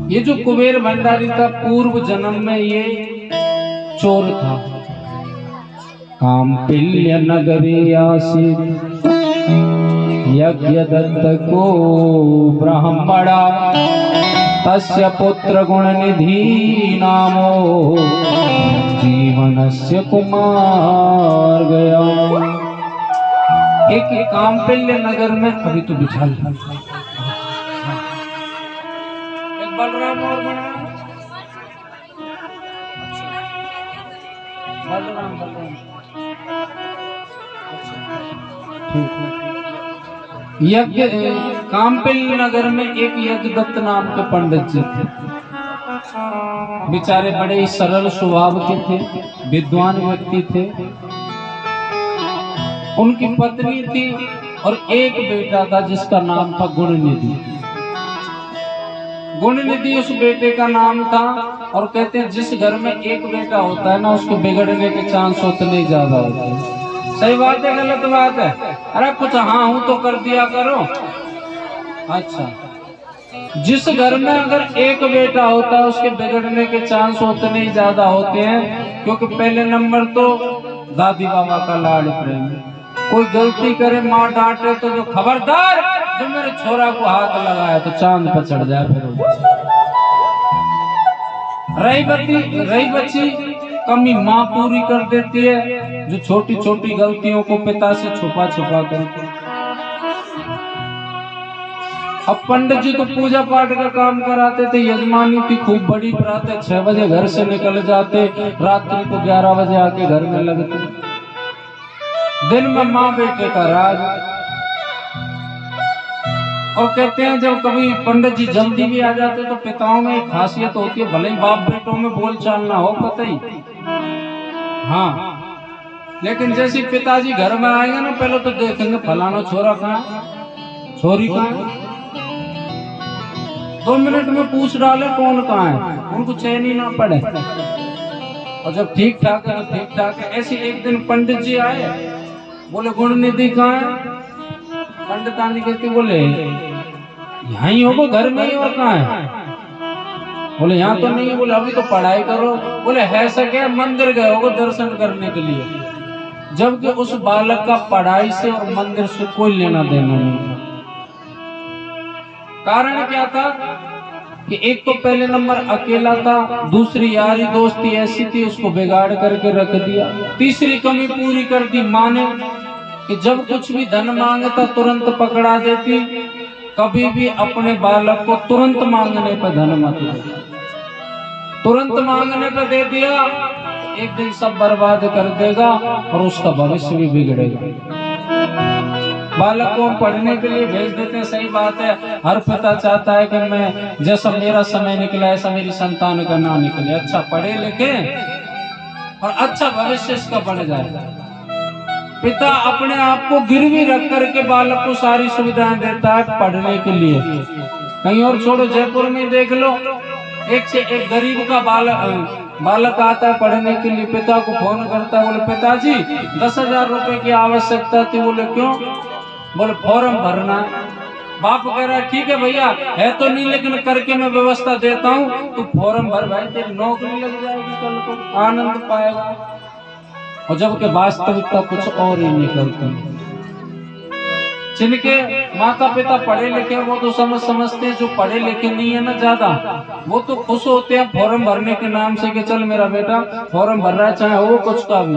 ये जो कुबेर भंडारी था पूर्व जन्म में ये चोर था। काम्पिल्य नगरे आसीत यज्ञ दत्त को ब्राह्मणा, तस्य पुत्र गुण निधि नामो जीवनस्य कुमार गया। एक काम्पिल्य नगर में अभी तो बिछा एक बलराम और बना बलराम यज्ञ काम्पिल्य नगर में एक यज्ञदत्त नाम के पंडित जी थे। बेचारे बड़े ही सरल स्वभाव के थे, विद्वान व्यक्ति थे। उनकी पत्नी थी और एक बेटा था जिसका नाम था गुणनिधि। गुणनिधि उस बेटे का नाम था। और कहते हैं जिस घर में एक बेटा होता है ना उसके बिगड़ने के चांस उतने ज्यादा होते हैं। सही बात है गलत बात है? अरे कुछ हाँ हूं तो कर दिया करो। अच्छा, जिस घर में अगर एक बेटा होता है उसके बिगड़ने के चांस उतने ही ज्यादा होते हैं, क्योंकि पहले नंबर तो दादी बाबा का लाड प्रेम। कोई गलती करे माँ डांटे तो जो खबरदार जो मेरे छोरा को हाथ लगाया तो चांद पर चढ़ जाए। फिर रही बच्ची कमी माँ पूरी कर देती है, जो छोटी छोटी गलतियों को पिता से छुपा छुपा करके। अब पंडित जी तो पूजा पाठ का काम कराते थे। यजमानी थी खूब बड़ी प्रातः 6 बजे घर से निकल जाते, रात्रि को 11 बजे आके घर में लगते। दिन में माँ बेटे का राज। और कहते हैं जब कभी पंडित जी जल्दी भी आ जाते तो पिताओं में एक खासियत होती है, भले ही बाप बेटों में बोल चाल ना हो कतई, हाँ, लेकिन जैसे पिताजी घर में आएंगे ना पहले तो देखेंगे फलाना छोरा कहाँ, छोरी कहाँ। 2 मिनट में पूछ डाले कौन कहाँ है, उनको चैन ही ना पड़े। और जब ठीक ठाक है तो ठीक ठाक है। ऐसे एक दिन पंडित जी आए, बोले गुणनिधि कहाँ है? पंडितानी कहती बोले यहाँ ही होगा घर में ही, और कहाँ है? बोले यहाँ तो नहीं है। बोले अभी तो पढ़ाई करो। बोले है सके मंदिर गए होगा दर्शन करने के लिए। जबकि उस बालक का पढ़ाई से और मंदिर से कोई लेना देना नहीं था। कारण क्या था कि एक तो पहले नंबर अकेला था, दूसरी यारी दोस्ती ऐसी थी उसको बिगाड़ करके रख दिया, तीसरी कमी पूरी कर दी माँ ने कि जब कुछ भी धन मांगता तुरंत पकड़ा देती। कभी भी अपने बालक को तुरंत मांगने पर धन मत दे। तुरंत मांगने पर दे दिया एक दिन सब बर्बाद कर देगा और उसका भविष्य भी बिगड़ेगा। बालक को हम पढ़ने के लिए भेज देते हैं, सही बात है। हर पिता चाहता है कि मैं जैसा मेरा समय निकला ऐसा मेरी संतान का ना निकले, अच्छा पढ़े लिखे और अच्छा भविष्य इसका बन जाए। पिता अपने आप को गिरवी रख करके बालक को सारी सुविधाएं देता है पढ़ने के लिए। कहीं और छोड़ो, जयपुर में देख लो, एक से एक गरीब का बालक आता है पढ़ने के लिए, पिता को फोन करता है, बोले पिताजी 10,000 रुपए की आवश्यकता थी। बोले क्यों? बोले फॉर्म भरना है। बाप कह रहा है ठीक है भैया, है तो नहीं लेकिन करके मैं व्यवस्था देता हूँ, तू फॉर्म भर भाई, तेरी नौकरी लग जाएगी, कल को आनंद पाएगा। और जबकि वास्तविकता कुछ और ही निकलती है। जिनके माता पिता पढ़े लिखे वो तो समझते हैं, जो पढ़े लिखे नहीं है ना ज्यादा, वो तो खुश होते हैं फॉर्म भरने के नाम से कि चल मेरा बेटा फॉर्म भर रहा है, चाहे वो कुछ का भी,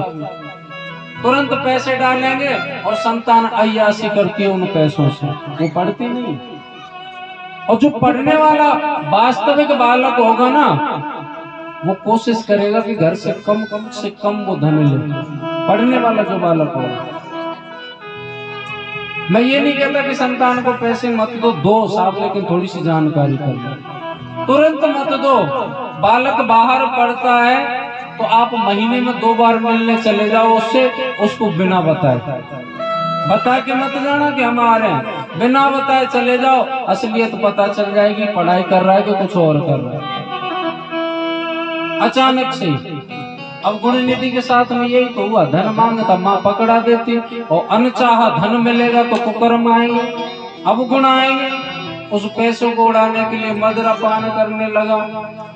तुरंत पैसे डालेंगे और संतान अय्यासी करती है उन पैसों से, वो पढ़ती नहीं। और जो पढ़ने वाला वास्तविक बालक होगा ना, वो कोशिश करेगा कि घर से कम वो धन ले, पढ़ने वाला जो बालक होगा। मैं ये नहीं कहता कि संतान को पैसे मत दो साहब, लेकिन थोड़ी सी जानकारी कर लो, तुरंत मत दो। बालक बाहर पढ़ता है तो आप महीने में 2 बार मिलने चले जाओ उससे, उसको बिना बताए बता के मत जाना कि हम आ रहे हैं, बिना बताए चले जाओ, असलियत पता चल जाएगी पढ़ाई कर रहा है कि कुछ और कर रहा है अचानक से। अब गुण निधि के साथ में यही तो हुआ, धन मांगता माँ पकड़ा देती, और अनचाहा धन मिलेगा तो कुकर्म आएंगे, अब गुण आएंगे। उस पैसों को उड़ाने के लिए मदिरापान करने लगा,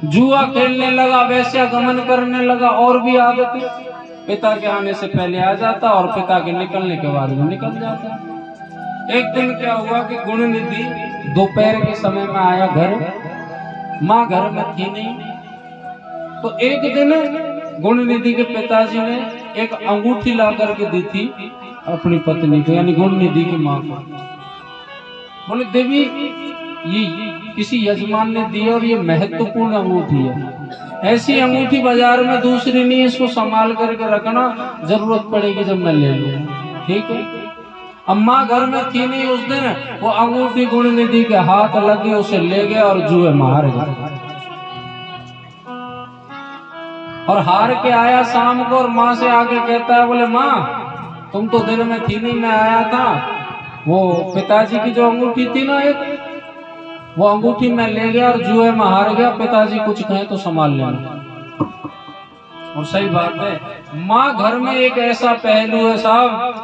जुआ खेलने लगा, वैश्या गमन करने लगा, और भी आदतें। पिता के आने से पहले आ जाता और पिता के निकलने के बाद वो निकल जाता। एक दिन क्या हुआ कि गुण निधि दोपहर के समय में आया घर, माँ घर में थी नहीं। तो एक दिन गुण निधि के पिताजी ने एक अंगूठी ला करके दी थी अपनी पत्नी को, यानी गुण निधि की माँ को। बोले देवी ये किसी यजमान ने दी और ये महत्वपूर्ण अंगूठी है, ऐसी अंगूठी बाजार में दूसरी नहीं, इसको संभाल करके रखना, जरूरत पड़ेगी जब मैं ले लूंगा, ठीक है। अम्मा घर में थी नहीं उस दिन, वो अंगूठी गुण निधि के हाथ लगी, उसे ले गया और जुए में हार गया। और हार के आया शाम को, और माँ से आके कहता है, बोले माँ तुम तो दिन में थी नहीं, मैं आया था, वो पिताजी की जो अंगूठी थी ना एक, वो अंगूठी मैं ले गया और जुए में हार गया, पिताजी कुछ कहे तो संभाल लेना। और सही बात है, माँ घर में एक ऐसा पहलू है साहब,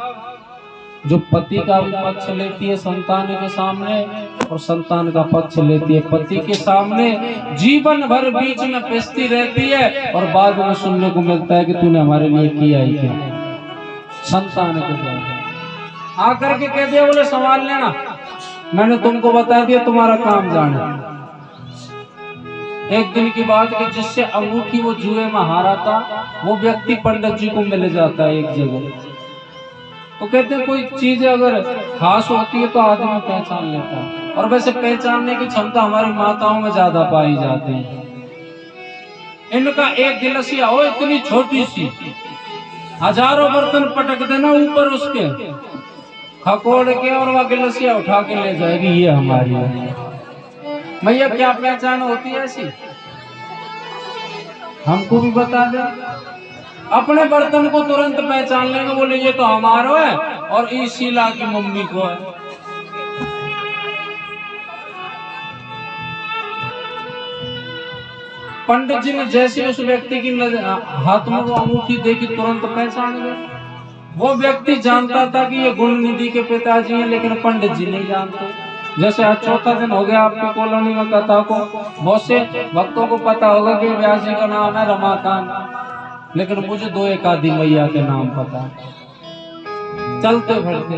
जो पति का भी पक्ष लेती है संतान के सामने, और संतान का पक्ष लेती है पति के सामने, जीवन भर बीच में पिसती रहती है, और बाद में सुनने को मिलता है कि तूने हमारे लिए किया ही क्या। संतान के सामने आकर के कह दिया, बोले संभाल लेना, मैंने तुमको बता दिया, तुम्हारा काम जाने। एक दिन की बात कि जिससे अंगूठी वो जुए में हारा था, वो व्यक्ति पंडित जी को मिल जाता है एक जगह। तो कहते हैं कोई चीज अगर खास होती है तो आदमी पहचान लेता है, और वैसे पहचानने की क्षमता हमारी माताओं में ज्यादा पाई जाती है। इनका एक गिलसिया हो, इतनी छोटी सी, हजारों बर्तन पटक देना ऊपर उसके, खकोड़ के, और वह गिलसिया उठा के ले जाएगी, ये हमारी है। भैया क्या पहचान होती है ऐसी, हमको भी बता दे। अपने बर्तन को तुरंत पहचान लेंगे, बोले ये तो हमारा है, और इस शीला की मम्मी को है। पंडित जी ने जैसे उस व्यक्ति की हाथ में वो अंगूठी देखी, तुरंत पहचान गए। वो व्यक्ति जानता था कि ये गुण निधि के पिताजी हैं, लेकिन पंडित जी नहीं जानते। जैसे आज चौथा दिन हो गया आपकी कॉलोनी में कथा को, बहुत से भक्तों को पता होगा कि व्यास जी का नाम है रमाकांत, लेकिन मुझे 2 एकाधी मैया के नाम पता है, चलते फिरते।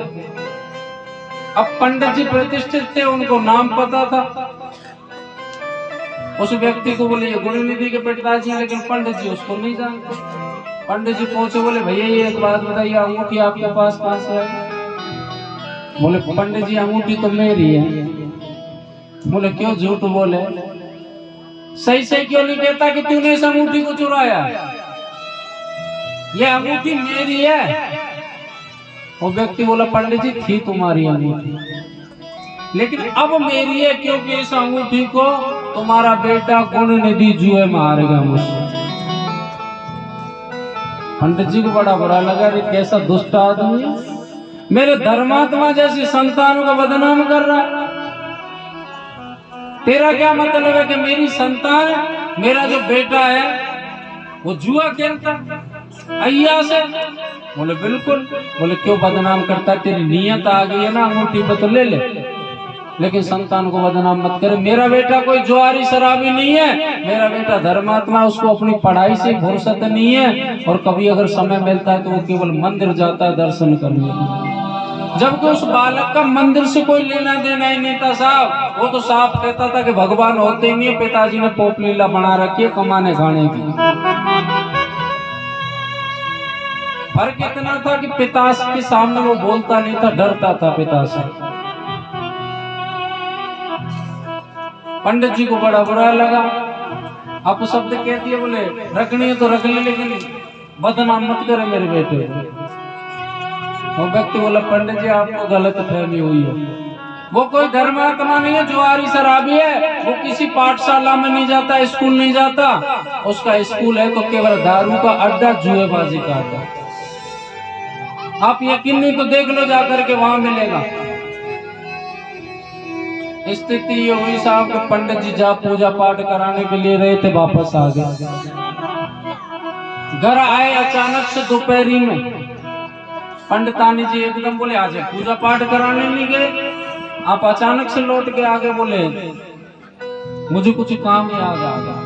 अब पंडित जी प्रतिष्ठित थे, उनको नाम पता था। उस व्यक्ति को बोले ये गुण निधि के पिताजी हैं, लेकिन पंडित जी उसको नहीं जानते। पंडित जी पहुंचे, बोले भैया ये एक बात बताइए, अंगूठी आपके पास कहां से आई? बोले पंडित जी अंगूठी तो मेरी है। बोले क्यों झूठ बोले, सही सही क्यों नहीं कहता कि तूने इस अंगूठी को चुराया? ये अंगूठी मेरी है। वो व्यक्ति बोला पंडित जी थी तुम्हारी अंगूठी, लेकिन अब मेरी है, क्योंकि इस अंगूठी को तुम्हारा बेटा गुण निधि जुए मारेगा मुझसे। पंडित जी को बड़ा बुरा लगा, रे कैसा दुष्ट आदमी है, मेरे धर्मात्मा जैसी संतानों का बदनाम कर रहा है। तेरा क्या मतलब है कि मेरी संतान, मेरा जो बेटा है वो जुआ खेलता अय्या से? बोले बिल्कुल। बोले क्यों बदनाम करता, तेरी नियत आ गई है ना अंगूठी पे तो ले ले, लेकिन संतान को बदनाम मत करे। मेरा बेटा कोई जुआरी शराबी नहीं है, मेरा बेटा धर्मात्मा, उसको अपनी पढ़ाई से फुर्सत नहीं है, और कभी अगर समय मिलता है तो वो केवल मंदिर जाता है दर्शन करने। जबकि उस बालक का मंदिर से कोई लेना देना ही नहीं था साहब। वो तो साफ कहता था कि भगवान होते ही नहीं, पिताजी ने पोप लीला बना रखी है कमाने खाने की। फर्क इतना था कि पिता के सामने वो बोलता नहीं था, डरता था पिता से। पंडित जी को बड़ा बुरा लगा। आप शब्द कह दिए, बोले रखनी है तो रख ले, लेकिन बदनाम मत करे मेरे बेटे। वो व्यक्ति बोला पंडित जी आपको गलत फहमी हुई है, वो कोई धर्मात्मा नहीं है, जुआरी शराबी है। वो किसी पाठशाला में नहीं जाता, स्कूल नहीं जाता, उसका स्कूल है तो केवल दारू का अड्डा, जुएबाजी का अड्डा। आप यकीन नहीं तो देख लो जाकर के, वहां मिलेगा। स्थिति ये हुई साहब के पंडित जी जा पूजा पाठ कराने के लिए रहे थे, वापस आ गए। घर आए अचानक से दोपहरी में, पंडितानी जी एकदम बोले आज पूजा पाठ कराने नहीं गए, आप अचानक से लौट के आगे। बोले मुझे कुछ काम याद आ गया,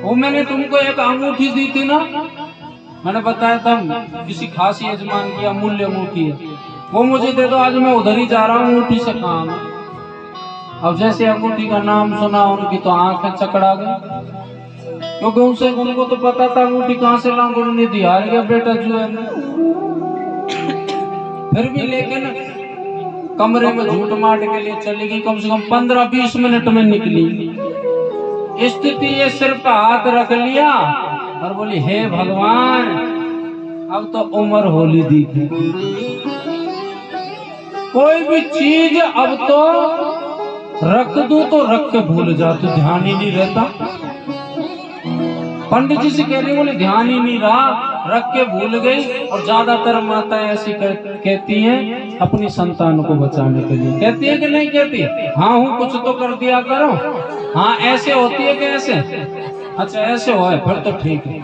वो मैंने तुमको एक अंगूठी दी थी ना, मैंने बताया था किसी खास यजमान की अमूल्य अंगूठी है, वो मुझे दे दो, आज मैं उधर ही जा रहा हूँ, अंगूठी से काम। अब जैसे अंगूठी का नाम सुना उनकी तो आंखें चकड़ा गई, क्योंकि उनको तो पता था अंगूठी कहाँ से लाऊं, गुरु ने दिया गया बेटा जुए में। फिर भी लेकिन कमरे में झूठ मार के लिए चली गई, कम से कम 15-20 मिनट में निकली। स्थिति ये सिर पर हाथ रख लिया और बोली हे भगवान, अब तो उम्र होली दी थी, कोई भी चीज अब तो रख दूं तो रख के भूल जाती, ध्यान ही नहीं रहता। पंडित जी से कह रही, बोले ध्यान ही नहीं रहा, रख के भूल गई। और ज्यादातर माताएं ऐसी कहती हैं अपनी संतान को बचाने के लिए। कहती है कि नहीं कहती? हाँ हूँ, कुछ तो कर दिया करो। हाँ ऐसे होती है कि ऐसे? अच्छा ऐसे हो, फिर तो ठीक है।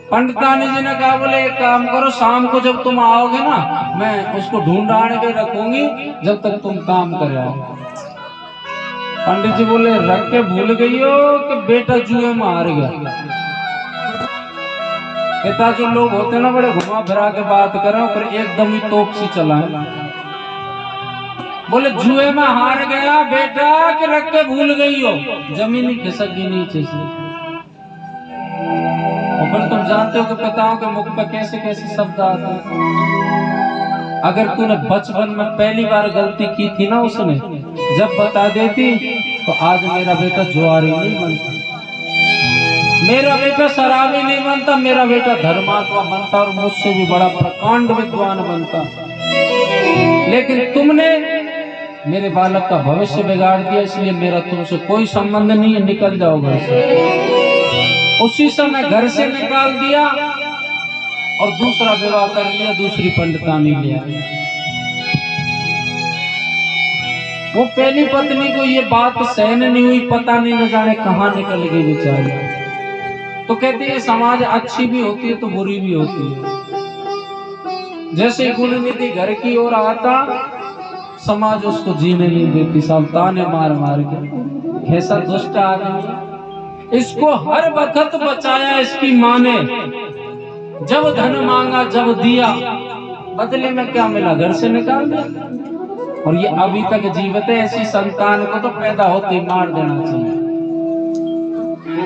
पंडितानी जी ने कहा, बोले एक काम करो, शाम को जब तुम आओगे ना, मैं उसको ढूंढ के रखूंगी, जब तक तुम काम कर आओ। पंडित जी बोले रख के भूल गई हो कि बेटा जुए में हार गया? पिता जो लोग होते ना बड़े घुमा फिरा के बात करें, पर एकदम ही तोप सी चलाए। बोले जुए में हार गया बेटा कि रख के भूल गई हो? जमीन ही खिसक गई नीचे से। और फिर तुम जानते हो कि पिताओं के मुख पर कैसे कैसे शब्द आते हैं। अगर तूने बचपन में पहली बार गलती की थी ना उसने, जब बता देती तो आज मेरा बेटा जुआरी नहीं बनता, मेरा बेटा शराबी नहीं बनता, मेरा बेटा धर्मात्मा बनता और मुझसे भी बड़ा प्रकांड विद्वान बनता। लेकिन तुमने मेरे बालक का भविष्य बिगाड़ दिया, इसलिए मेरा तुमसे कोई संबंध नहीं है, निकल जाओ घर से। उसी समय घर से निकाल दिया और दूसरा विवाह कर लिया, दूसरी पंडितानी लिया। वो पहली पत्नी को ये बात सहन नहीं हुई, पता नहीं न जाने कहाँ निकल गई बेचारी। तो कहती है समाज अच्छी भी होती है तो बुरी भी होती है। जैसे गुणनिधि घर की ओर आता, समाज उसको जीने नहीं देती, सब ताने मार मार के। कैसा दुष्ट आदमी, इसको हर वक्त बचाया इसकी माँ ने, जब धन मांगा जब दिया, बदले में क्या मिला? घर से निकाल दिया। और ये अभी तक जीवित है। ऐसी संतान को तो पैदा होते ही मार देना चाहिए।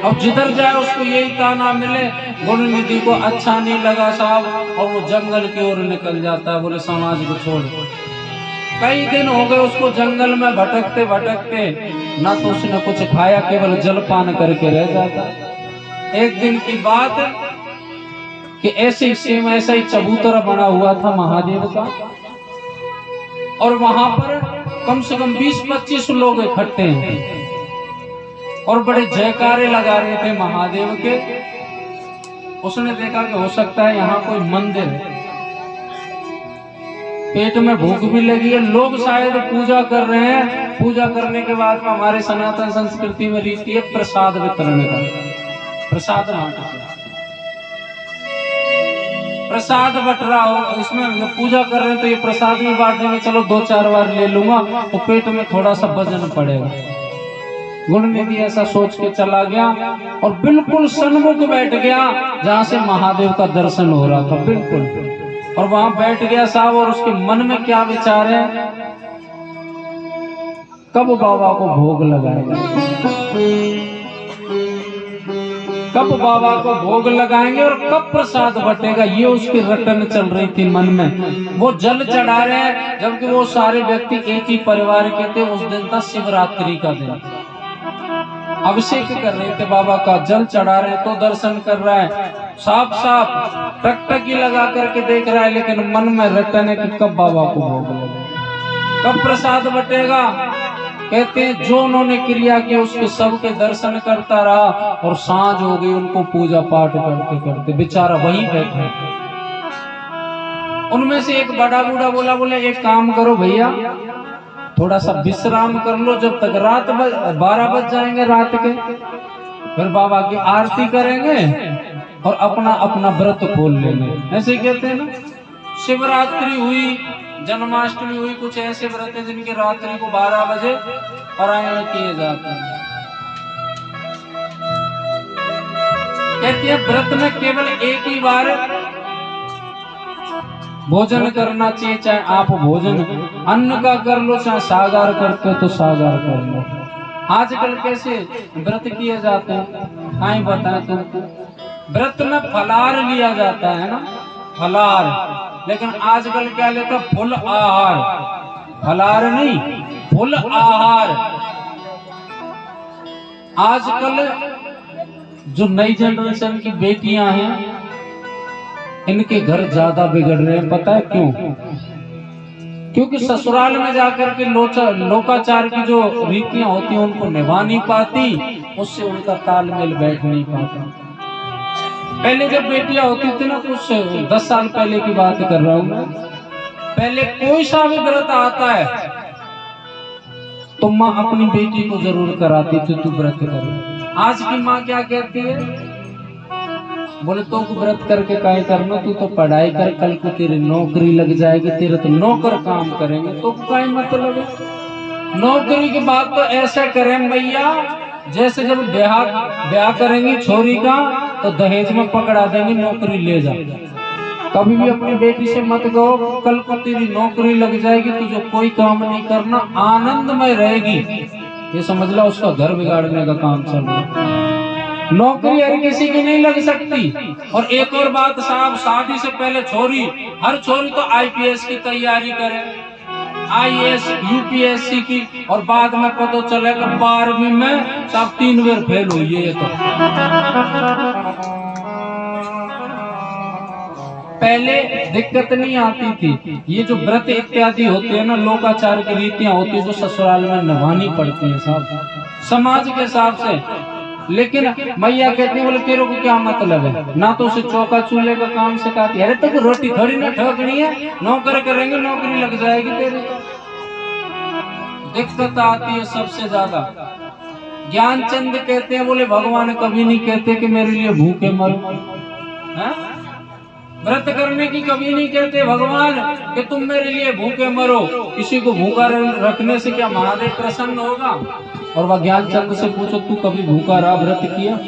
अब जिधर जाए उसको यही ताना मिले, गुणनिधि को अच्छा नहीं लगा साहब, और वो जंगल की ओर निकल जाता है, बोले समाज को छोड़। कई दिन हो गए उसको जंगल में भटकते भटकते, ना तो उसने कुछ खाया, केवल जलपान करके रह जाता। एक दिन की बात, कि ऐसे सेम ऐसा ही चबूतरा बना हुआ था महादेव का, और वहां पर कम से कम 20-25 लोग इकट्ठे हैं और बड़े जयकारे लगा रहे थे महादेव के। उसने देखा कि हो सकता है यहाँ कोई मंदिर है, पेट में भूख भी लगी है, लोग शायद पूजा कर रहे हैं। पूजा करने के बाद हमारे सनातन संस्कृति में रीति है प्रसाद वितरण का, प्रसाद बांटना, प्रसाद बट रहा हो, इसमें पूजा कर रहे हैं तो ये प्रसाद भी बांटेंगे, चलो 2-4 बार ले लूंगा तो पेट में थोड़ा सा वजन पड़ेगा। गुणनिधि ऐसा सोच के चला गया और बिल्कुल सन्मुख बैठ गया जहां से महादेव का दर्शन हो रहा था, बिल्कुल। और वहां बैठ गया साहब, और उसके मन में क्या विचार है, कब बाबा को भोग लगाएगा, कब बाबा को भोग लगाएंगे और कब प्रसाद बटेगा, ये उसकी रटन चल रही थी मन में। वो जल चढ़ा रहे हैं, जबकि वो सारे व्यक्ति एक ही परिवार के थे। उस दिन था शिवरात्रि का दिन, अभिषेक कर रहे थे बाबा का, जल चढ़ा रहे तो दर्शन कर रहा है, साफ साफ टकटकी लगा करके देख रहा है, लेकिन मन में रटन है कि कब बाबा को भोग लगेगा, कब प्रसाद बटेगा। कहते हैं जो उन्होंने क्रिया की उसके सबके दर्शन करता रहा और सांझ हो गई उनको पूजा पाठ करते करते, बेचारा वहीं बैठे। उनमें से एक बड़ा बूढ़ा बोले एक काम करो भैया, थोड़ा सा विश्राम कर लो, जब तक 12 बज जाएंगे रात के, फिर बाबा की आरती करेंगे और अपना अपना व्रत खोल लेंगे। ऐसे कहते हैं ना, शिवरात्रि हुई, जन्माष्टमी हुई, कुछ ऐसे व्रत हैं जिनके रात्रि को 12 बजे पारायण किए जाते हैं। कहते हैं व्रत में केवल एक ही बार भोजन करना चाहिए, चाहे आप भोजन अन्न का कर लो, चाहे सागार करते हो तो सागार कर लो। आजकल कैसे व्रत किए जाते हैं, आई बताएं तुमको, व्रत में फलाहार लिया जाता है ना, फलाहार, लेकिन आजकल क्या लेता, फुल आहार, फलाहार नहीं, फुल आहार। आजकल जो नई जनरेशन की बेटियां हैं, इनके घर ज्यादा बिगड़ रहे हैं, पता है क्यों? क्योंकि ससुराल में जाकर के लोकाचार की जो रीतियां होती हैं उनको निभा नहीं पाती, उससे उनका तालमेल बैठ नहीं पाता। पहले जब बेटियां होती थी ना, कुछ 10 साल पहले की बात कर रहा हूं मैं, पहले कोई सा भी व्रत आता है तो माँ अपनी बेटी को जरूर कराती थी, तू व्रत कर। आज की माँ क्या कहती है, बोले तो व्रत करके काय करना, तू तो पढ़ाई कर, कल को तेरी नौकरी लग जाएगी, तेरे तो नौकर काम करेंगे, तो काय मतलब है? नौकरी की बात तो ऐसे करें मैया, जैसे जब ब्याह करेंगी छोरी का तो दहेज में पकड़ा देंगे, नौकरी ले जा। कभी भी अपनी बेटी से मत कहो कल को तेरी नौकरी लग जाएगी, तुझे कोई काम नहीं करना, आनंद में रहेगी, ये समझ लो उसका घर बिगाड़ने का काम चल रहा है। नौकरी हर किसी की नहीं लग सकती। और एक और बात साहब, शादी से पहले हर छोरी तो आईपीएस की तैयारी करे, आईएएस यूपीएससी की, और बाद में पता चलेगा 12वीं में सब 3 बार फेल हुई है। तो पहले दिक्कत नहीं आती थी, ये जो व्रत इत्यादि होते हैं ना, लोकाचार की रीतियां होती है जो ससुराल में निभानी पड़ती है साहब, समाज के हिसाब से। लेकिन मैया कहती है, बोले तेरे को क्या मतलब है, ना तो उसे चौका चूल्हे का काम सिखाती है, अरे तो रोटी थोड़ी ना ठोकनी है, नौकर करेंगे नौकरी लग जाएगी तेरी। दिक्कत आती है सबसे ज्यादा। ज्ञानचंद कहते हैं, बोले भगवान कभी नहीं कहते कि मेरे लिए भूखे मरो, व्रत करने की कभी नहीं कहते भगवान कि तुम मेरे लिए भूखे मरो। किसी को भूखा रखने से क्या महादेव प्रसन्न होगा? और वह ज्ञानचंद से पूछो, तू कभी भूखा रहा, व्रत किया?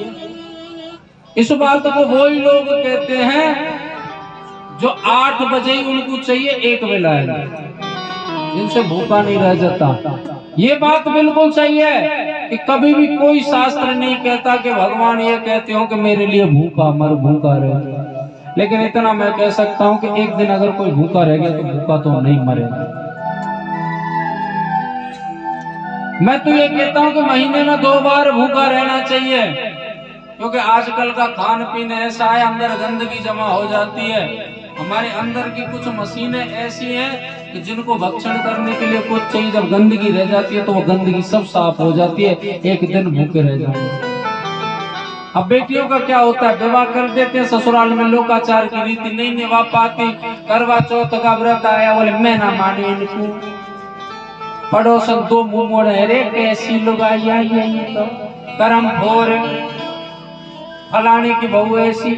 इस बात को वही लोग कहते हैं जो 8 बजे ही उनको चाहिए एक बेला है, जिनसे भूखा नहीं रह जाता। ये बात बिल्कुल सही है कि कभी भी कोई शास्त्र नहीं कहता कि भगवान ये कहते हो कि मेरे लिए भूखा मर, भूखा रहे। लेकिन इतना मैं कह सकता हूं कि एक दिन अगर कोई भूखा रह गया तो भूखा तो नहीं मरेगा। मैं तो ये कहता हूं कि महीने में 2 बार भूखा रहना चाहिए, क्योंकि आजकल का खान पीन ऐसा है, अंदर गंदगी जमा हो जाती है। हमारे अंदर की कुछ मशीनें ऐसी हैं कि जिनको भक्षण करने के लिए कुछ चाहिए, जब गंदगी रह जाती है तो वो गंदगी सब साफ हो जाती है, एक दिन भूखे रह जाएंगे। अब बेटियों का क्या होता है, विवाह कर देते हैं, ससुराल में लोकाचार की रीति नहीं निभा पाती। करवा चौथ का व्रत आया, बोले मैं ना माने इनको। पड़ोसन दो मुंह मोड़े, अरे कैसी लुगाई आई है ये तो, करम भोर फलाने की बहू ऐसी।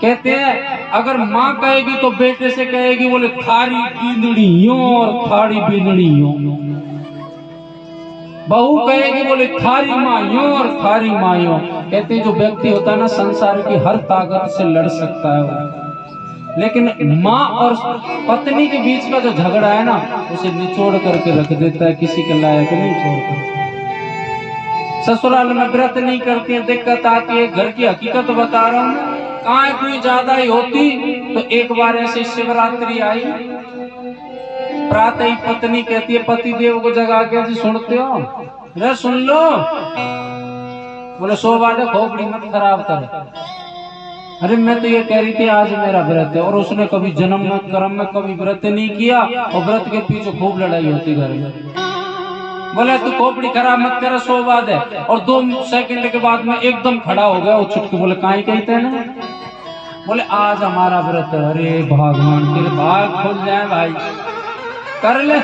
कहते हैं अगर माँ कहेगी तो बेटे से कहेगी, बोले थारी बींदड़ी यूं और थारी बींदड़ी यूं। बहू कहेगी, बोले थारी माँ यूं और थारी माँ यूं। कहते हैं जो व्यक्ति होता है ना, संसार की हर ताकत से लड़ सकता है वो, लेकिन माँ और पत्नी के बीच का जो झगड़ा है ना, उसे निचोड़ करके रख देता है, किसी के लायक नहीं छोड़ता। ससुराल में व्रत नहीं करती है, दिक्कत आती है। घर की हकीकत बता रहा हूँ, कहाँ कोई ज्यादा ही होती तो एक बार ऐसे शिवरात्रि आई, प्रातः ही पत्नी कहती है पति देव को जगा के, जी सुनते हो, रे सुन लो। बोले सो बात है, खोपड़ी मत खराब कर। अरे मैं तो ये कह रही थी आज मेरा व्रत है, और उसने कभी जन्म में कर्म में कभी व्रत नहीं किया, और व्रत के पीछे खूब लड़ाई होती घर में। बोले तू खोपड़ी खराब मत कर, सो बात है। और 2 सेकंड के बाद में एकदम खड़ा हो गया वो छुटके, बोले काहे कहते हैं ना, बोले आज हमारा व्रत है। अरे भगवान, तेरे भाग खुल जाए भाई, कर ले,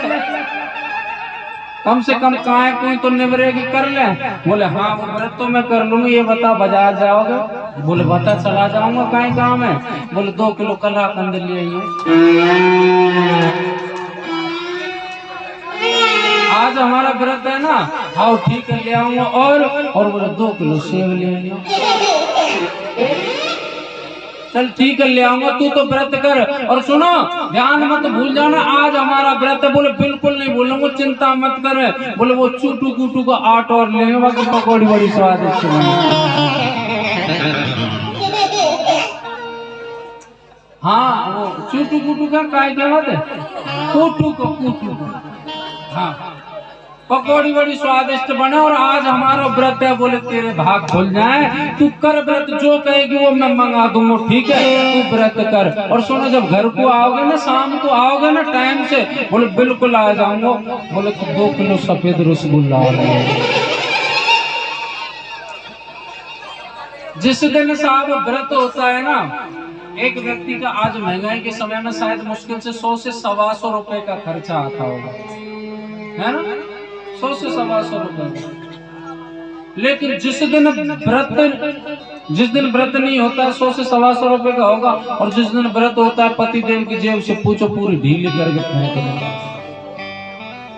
कम से कम काहे कोई तो निवरेगी, कर ले। बोले हाँ वो व्रत तो मैं कर लूंगी, ये बता बाजार जाओगे? बोले बता चला जाऊंगा, काहे काम है? बोले 2 किलो कलाकंद ले आइए, आज हमारा व्रत है ना। हाँ ठीक है ले आऊंगा। और बोले 2 किलो सेब ले आइए। चल ठीक है ले आऊंगा, तू तो व्रत कर। और सुनो ध्यान मत भूल जाना, आज हमारा व्रत है। बोले बिल्कुल नहीं भूलूंगा, चिंता मत कर। बोले वो चूटू कूटू का 8 और लेंगे, बाकी पकौड़ी बड़ी स्वादिष्ट हाँ वो चूटू कूटू का काय क्या बात है, कूटू को हाँ पकौड़ी बड़ी स्वादिष्ट बने। और आज हमारा व्रत है। बोले तेरे भाग खुल जाए, तू कर व्रत, जो कहेगी वो मैं मंगा दूंगा, ठीक है तू व्रत कर। और सुनो जब घर को आओगे ना, शाम को आओगे ना टाइम से, बोले बिल्कुल आ जाऊंगा। बोले तो 2 किलो सफेद रसगुल्ला आ गया। जिस दिन साहब व्रत होता है ना, एक व्यक्ति का आज महंगाई के समय में शायद मुश्किल से 100 से 125 रुपए का खर्चा आता होगा, है ना, 100 से 125 रुपए। लेकिन जिस दिन व्रत नहीं होता 100 से 125 रुपए का होगा, और जिस दिन व्रत होता है पति देव की जेब से पूछो पूरी ढीली करके फेंक देगा।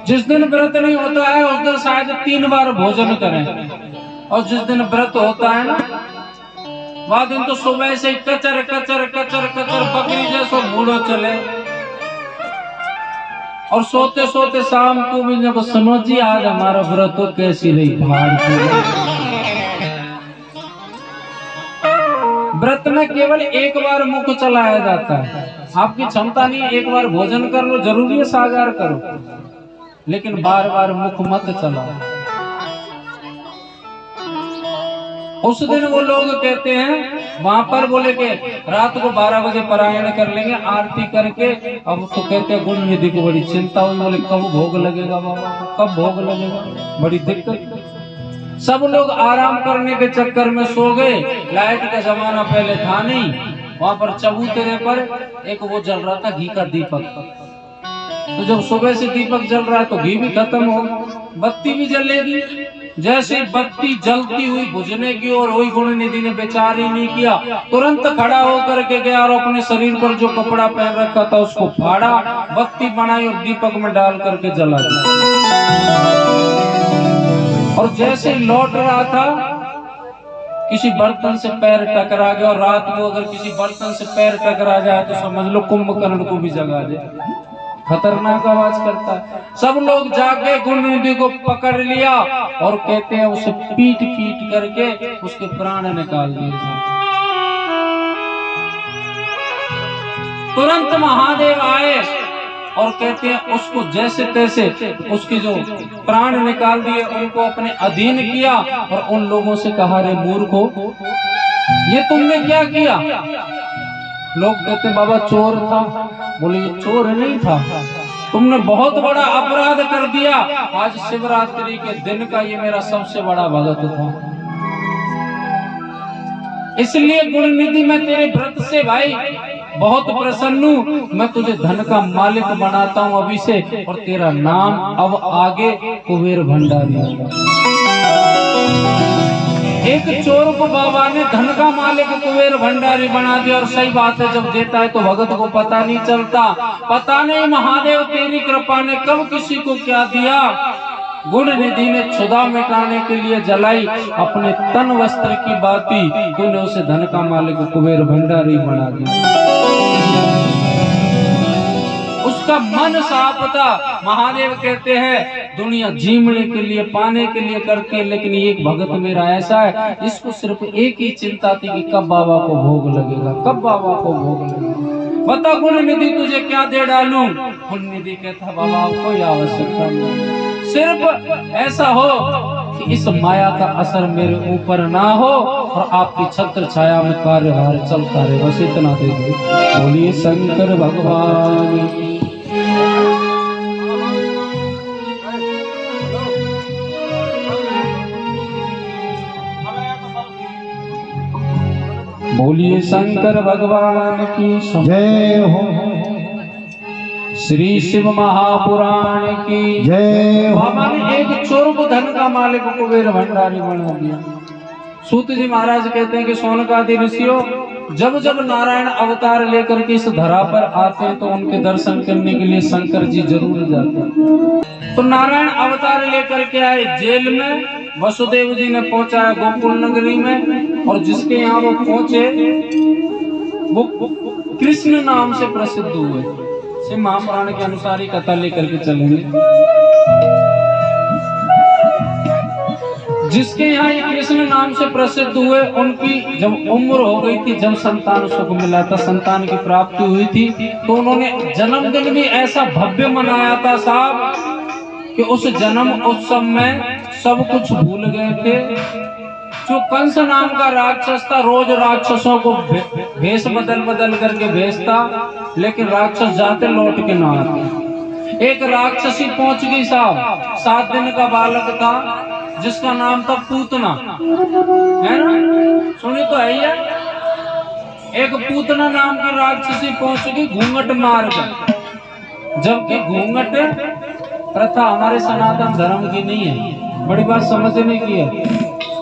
जिस दिन व्रत नहीं होता है उस दिन शायद 3 बार भोजन करें, और जिस दिन व्रत होता है ना वह दिन तो सुबह से कचर कचर कचर कचर बकरी जैसो बूढ़ो चले, और सोते सोते शाम को भी जब सुनो जी आज हमारा व्रत तो कैसी रही भाड़ की। व्रत में केवल एक बार मुख चलाया जाता है, आपकी क्षमता नहीं एक बार भोजन कर लो, जरूरी है सागार करो, लेकिन बार बार मुख मत चलाओ। उस दिन वो लोग कहते हैं वहां पर, बोले के रात को 12 बजे पारायण कर लेंगे आरती करके। अब तो कहते हैं गुण निधि को बड़ी चिंता हुई, बोले कब भोग लगेगा बाबा, कब भोग लगेगा, बड़ी दिक्कत। सब लोग आराम करने के चक्कर में सो गए। लाइट का जमाना पहले था नहीं, वहां पर चबूतरे पर एक वो जल रहा था घी का दीपक। तो जब सुबह से दीपक जल रहा है तो घी भी खत्म हो, बत्ती भी जलेगी। जैसे बत्ती जलती हुई बुझने की और हुई, गुण निधि ने विचार ही नहीं किया, तुरंत खड़ा होकर के गया और अपने शरीर पर जो कपड़ा पहन रखा था उसको फाड़ा, बत्ती बनाई और दीपक में डाल करके जला दिया। और जैसे लौट रहा था किसी बर्तन से पैर टकरा गया, और रात को अगर किसी बर्तन से पैर टकरा जाए तो समझ लो कुंभकर्ण को भी जगा दे, खतरनाक आवाज करता है। सब लोग जाके गुण निधि को पकड़ लिया और कहते हैं उसे पीट पीट करके उसके प्राण निकाल दिए। तुरंत महादेव आए और कहते हैं उसको जैसे तैसे उसके जो प्राण निकाल दिए, उनको अपने अधीन किया और उन लोगों से कहा, रे मूर्खो, ये तुमने क्या किया? लोग कहते हैं बाबा चोर था। बोले ये चोर नहीं था, तुमने बहुत बड़ा अपराध कर दिया। आज शिवरात्रि के दिन का ये मेरा सबसे बड़ा भगत था, इसलिए गुरुनिधि मैं तेरे व्रत से भाई बहुत प्रसन्न हूँ। मैं तुझे धन का मालिक बनाता हूँ अभी से, और तेरा नाम अब आगे कुबेर भंडारी होगा। एक चोर को बाबा ने धन का मालिक कुबेर भंडारी बना दिया। और सही बात है, जब देता है तो भगत को पता नहीं चलता। पता नहीं महादेव तेरी कृपा ने कब किसी को क्या दिया। गुण निधि ने क्षुधा मिटाने के लिए जलाई अपने तन वस्त्र की बाती, तूने उसे धन का मालिक कुबेर भंडारी बना दिया। उसका मन साफ था। महादेव कहते हैं दुनिया जीवने के लिए पाने के लिए करती है, लेकिन एक भगत मेरा ऐसा है, इसको सिर्फ एक ही चिंता थी कि कब बाबा को भोग लगेगा, कब बाबा को भोग लगेगा। बता गुण निधि तुझे क्या दे डालूं? गुण निधि कहता बाबा कोई आवश्यकता नहीं, सिर्फ ऐसा हो कि इस माया का असर मेरे ऊपर ना हो और आपकी छत्र छाया में कार्यभार चलता रहे, बस इतना दे दो। बोलिए शंकर भगवान की। बोलिए शंकर भगवान की जय हो। श्री शिव महापुराण की जय हो। बाबा ने एक चोर को धन का मालिक कुबेर भंडारी बना दिया। सूत जी महाराज कहते हैं कि सोनकादि ऋषियों जब जब नारायण अवतार लेकर के इस धरा पर आते हैं तो उनके दर्शन करने के लिए शंकर जी जरूर जाते हैं। तो नारायण अवतार लेकर के आए जेल में, वसुदेव जी ने पहुंचाया गोकुल नगरी में, और जिसके यहाँ वो पहुंचे वो कृष्ण नाम से प्रसिद्ध हुए। शिव महापुराण के अनुसार ही कथा लेकर के चलेंगे। जिसके यहाँ ये कृष्ण नाम से प्रसिद्ध हुए, उनकी जब उम्र हो गई थी, जब संतान सुख मिला था, संतान की प्राप्ति हुई थी, तो उन्होंने जन्मदिन भी ऐसा भव्य मनाया था साहब कि उस जन्म उत्सव में सब कुछ भूल गए थे। जो कंस नाम का राक्षस था, रोज राक्षसों को भेष बदल बदल करके भेजता, लेकिन राक्षस जाते लौट के ना आते। एक राक्षसी पहुंच गई साहब, 7 दिन का बालक था जिसका नाम था पूतना, है ना, सुनी तो है ही है। एक पूतना नाम की राक्षसी पहुंच गई घूंघट मार कर, जबकि घूंघट प्रथा हमारे सनातन धर्म की नहीं है। बड़ी बात समझने की है,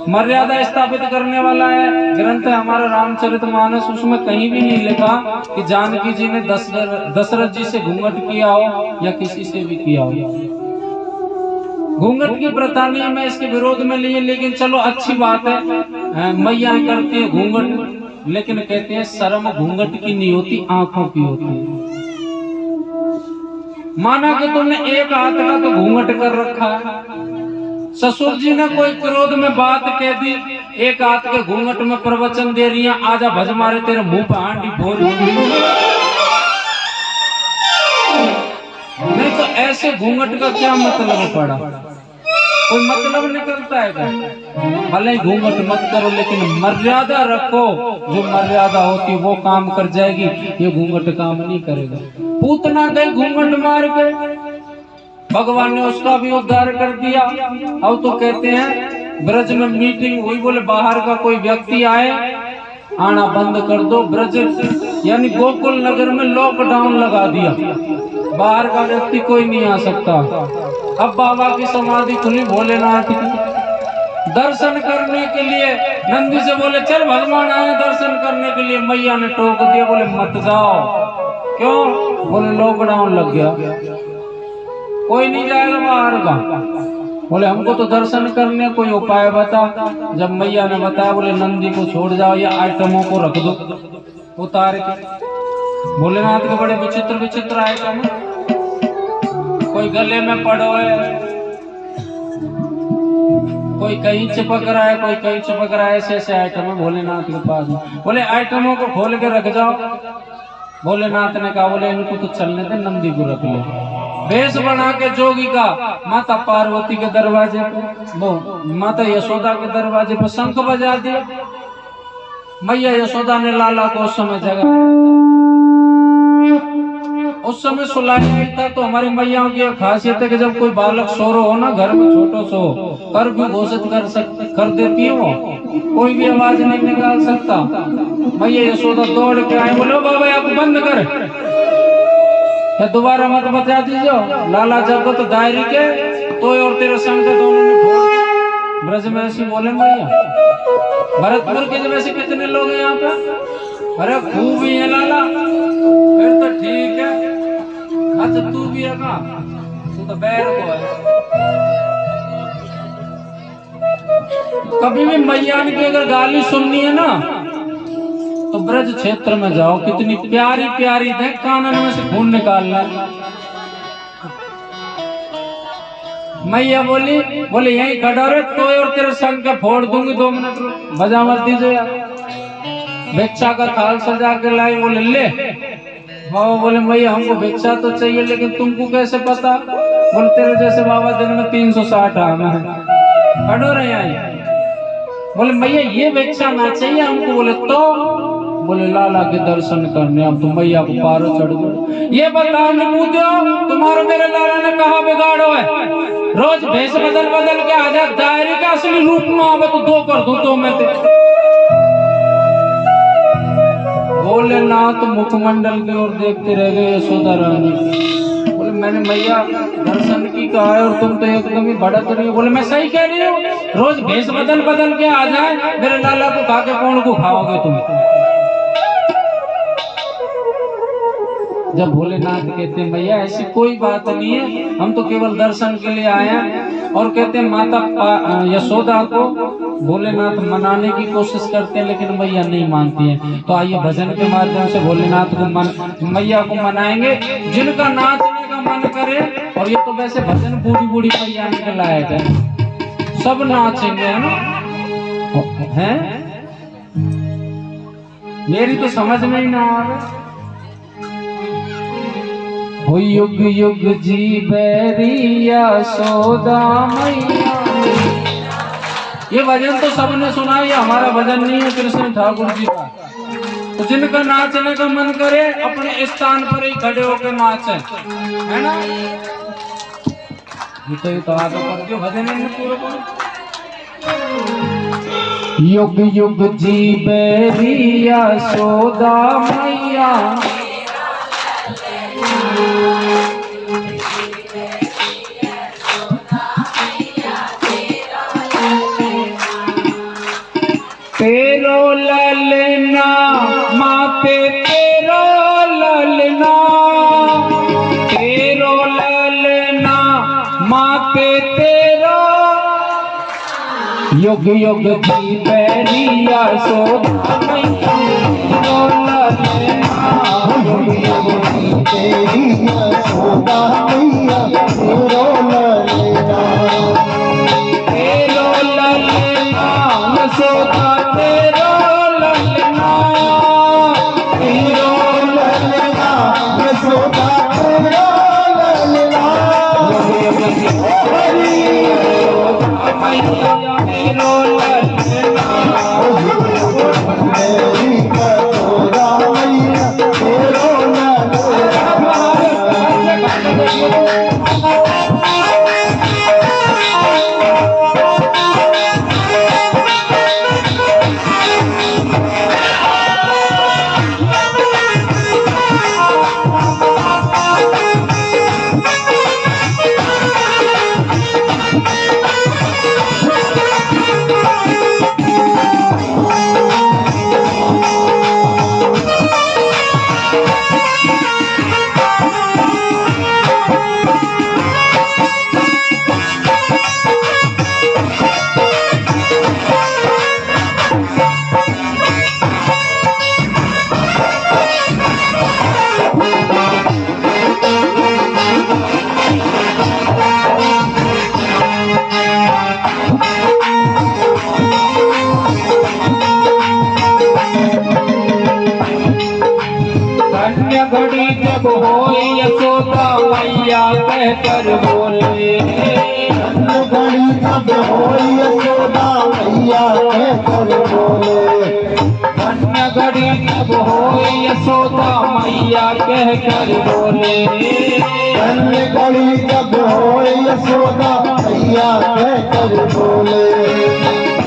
मर्यादा स्थापित करने वाला है ग्रंथ है हमारा रामचरितमानस। उसमें कहीं भी नहीं लिखा कि जानकी जी ने दशरथ जी से घूंघट किया हो या किसी से भी किया हो। घूंघट की प्रथा नहीं, मैं इसके विरोध में लिए, लेकिन चलो अच्छी बात है, मैया करती है घूंघट, लेकिन कहते हैं शर्म घूंघट की नहीं होती, आंखों की होती है। माना कि तुमने एक हाथ का तो घूंघट कर रखा है, ससुर जी ने कोई क्रोध में बात कह दी, एक हाथ के घूंघट में प्रवचन दे रही है, आजा भज मारे तेरे मुंह पे हांडी फोड़। नहीं तो ऐसे घूंघट का क्या मतलब पड़ा? कोई मतलब निकलता है क्या? भले ही घूंघट मत करो, लेकिन मर्यादा रखो। जो मर्यादा होती वो काम कर जाएगी, ये घूंघट काम नहीं करेगा। पूतना गई घूंघट मार के, भगवान ने उसका भी उद्धार कर दिया। अब तो कहते हैं ब्रज में मीटिंग हुई, बोले बाहर का कोई व्यक्ति आए आना बंद कर दो। ब्रज यानी गोकुल नगर में लॉकडाउन लगा दिया, बाहर का व्यक्ति कोई नहीं आ सकता। अब बाबा की समाधि खुली भोलेनाथ की, दर्शन करने के लिए नंदी से बोले चल भगवान आए दर्शन करने के लिए। मैया ने टोक दिया, बोले मत जाओ। क्यों? बोले लॉकडाउन लग गया, कोई नहीं जाएगा बाहर का। बोले हमको तो दर्शन करने, कोई उपाय बता। जब मैया ने बताया, बोले नंदी को छोड़ जाओ या आइटमों को रख दो उतार के। भोलेनाथ के बड़े विचित्र विचित्र आइटम, कोई गले में पड़ो है, कोई कहीं चिपक रहा है, कोई कहीं चिपक रहा है, ऐसे ऐसे आइटम है भोलेनाथ के पास। बोले आइटमों को खोल के रख जाओ। भोलेनाथ ने कहा बोले इनको तो चलने दे, नंदी को रख ले। वेश बना के जोगी का माता पार्वती के दरवाजे पे, वो माता यशोदा के दरवाजे पे शंख बजा दिया। मैया यशोदा ने लाला को उस समय जगा, उस समय सुलाया नहीं था। तो हमारी मैयाओं की खासियत है कि जब कोई बालक सो रहा हो ना घर में, छोटो सो कर भी घोषित कर देती है, वो कोई भी आवाज नहीं निकाल सकता। मैया यशोदा दौड़ के आए, बोलो बाबा आप बंद कर, दोबारा मत बचा दीजिए। लाला जगत तो दायरी के तो और तेरे संग दोनों ने फोड़। ब्रज में ऐसी बोले मैया, भरतपुर के जब ऐसे कितने लोग हैं यहाँ पे? अरे खूब ही है लाला, फिर तो ठीक है। अच्छा तू भी है ना, तू तो बैर को है। कभी भी मैया की अगर गाली सुननी है ना तो ब्रज क्षेत्र में जाओ, कितनी प्यारी प्यारी देख, कानन में से खून निकालना। मैया बोली बोले यही खड़ा रहे तो और तेरे संग के फोड़ दूंगी, 2 मिनट बजा मत दीजिए यार। भिक्षा का थाल सजा के लाई, बोले ले। बाबा बोले मैया हमको भिक्षा तो चाहिए, लेकिन तुमको कैसे पता? बोले तेरे जैसे बाबा दिन में 360 आना है, खड़ो रहे आई। बोले मैया ये भिक्षा ना चाहिए हमको। बोले तो बोले लाला के दर्शन करने। अब तो मैया को पारो चढ़ गए। ये बताओ पूछो तुम्हारे मेरे लाला ने कहा बिगाड़ो है? रोज भेष बदल बदल के आजा, दायरे का असली रूप में आवे तो 2 कर दूं तो मैं ते। भोलेनाथ मुखमंडल की ओर देखते रह गए यशोदा रानी। बोले मैंने मैया दर्शन की कहा है और तुम तो एकदम ही भड़क रही हो। बोले मैं सही कह रही हूँ, रोज भेष बदल बदल के आ जाए, मेरे लाला को खा के कौन को खाओगे तुम? जब भोलेनाथ कहते मैया ऐसी कोई बात नहीं है, हम तो केवल दर्शन के लिए आए हैं। और कहते माता यशोदा को भोलेनाथ मनाने की कोशिश करते हैं, लेकिन मैया नहीं मानती है। तो आइए भजन के माध्यम से भोलेनाथ को मैया को मनाएंगे। जिनका नाचने का मन करे, और ये तो वैसे भजन बूढ़ी बूढ़ी मैया के लायक है, सब नाचेंगे है ना, हैं? मेरी तो समझ में ही ना आ रहा। हो युग युग जी बैरिया सोदा मैया। ये भजन तो सबने सुना, ये हमारा भजन नहीं है, कृष्ण ठाकुर जी का। तो जिनका नाचने का मन करे अपने स्थान पर ही खड़े होकर नाचे, है ना? ये तो आगे पढ़ के भजन है पूरा। युग युग जी बैरिया सोदा मैया, तेरो ललना माते तेरो ललना, तेरो ललना माते तेरो। युग युग की बैरिया सोदा मैया, तेरो ललना। युग युग की बैरिया सोदा मैया, तेरो ललना। तेरो ललना यशोदा, तेरो ललना, तेरो ललना यशोदा, तेरो ललना। तेरो ललना। कब होई यशोदा मैया कहकर बोले। धन्य घड़ी कब होई यशोदा मैया कहकर बोले। धन्य घड़ी कब होई यशोदा मैया कहकर बोले। धन्य घड़ी कब होई यशोदा मैया कहकर बोले।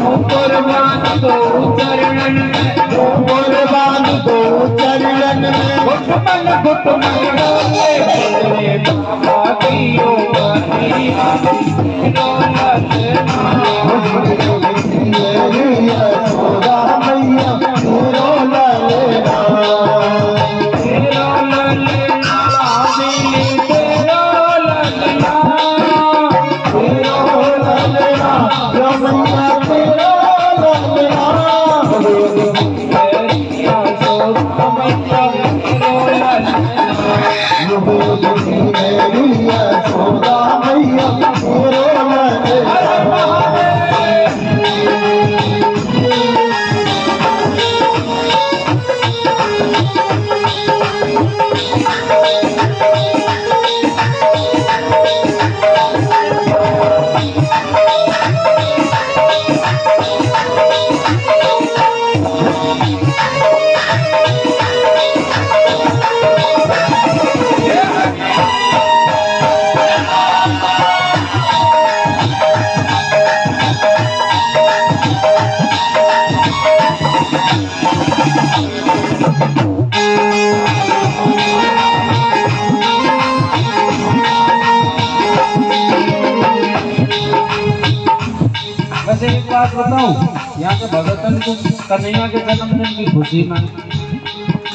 ऊपर बांध दो चरणन में, ऊपर बांध दो चरणन में, घुटमल डोले बोले बाबा दियो बनिया डोलना। यशोदा मैया तेरो ललना। तेरो ललना दिली तेरो ललना। तेरो ललना रमैया तेरो ललना। यशोदा मैया तेरो ललना। यशोदा मैया तेरो ललना। वैसे एक बात बताऊं, यहाँ के भगतन को कन्हैया के जन्मदिन की खुशी में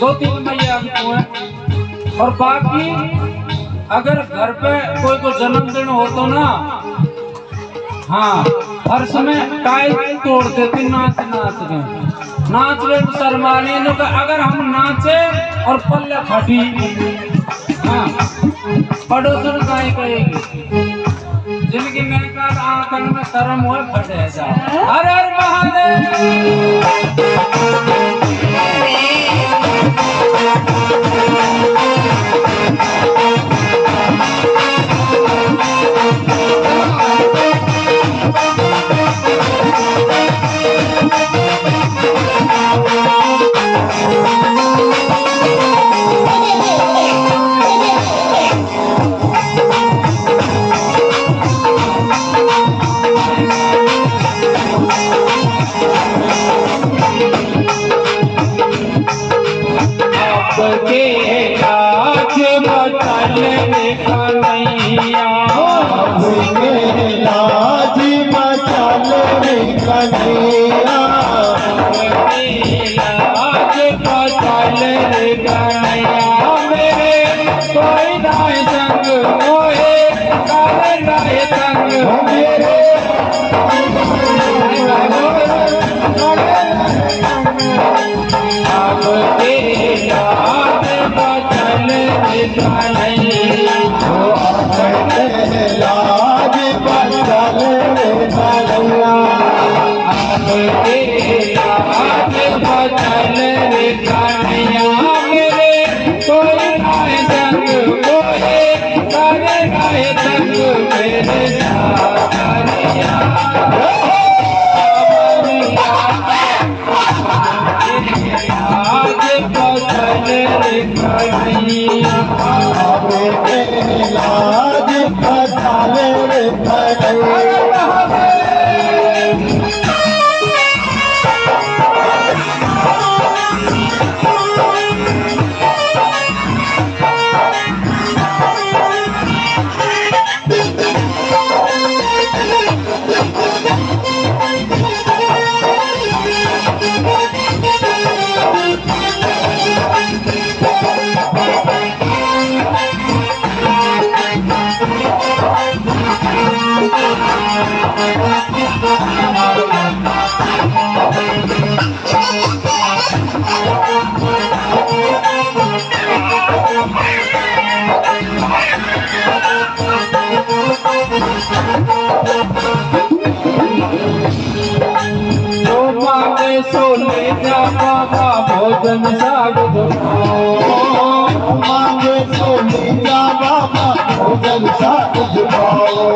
2-3 मैया को है। और बाकी अगर घर पे कोई को जन्मदिन हो तो ना, हाँ फर्श में टाइल तोड़ देती नाच नाच के। नाच रहे तो शर्माने नो का, अगर हम नाचे और पल्ले फटी, हाँ पड़ोसन काहे कहेगी। जिनकी नेकार आंखन में शर्म हो फटे जा। हर हर के लाज बचल कन्हैया। लाज बचल कन्हैया। लाज बचल कन्हैया। मेरे कोई नाय संग मोहे काले नाय संग मेरे। अब के लाज बचल कन्हैया। लाज बचल कन्हैया। अब के लाज बचल कन्हैया। मेरे कोई नाय संग मोहे काले नाय संग मेरे कन्हैया। आज बचल कन्हैया। लाज बचल कन्हैया। सोले जा बाबा भोजन साग दो मांगे सोने जा बाबा भोजन साथ जुटाओ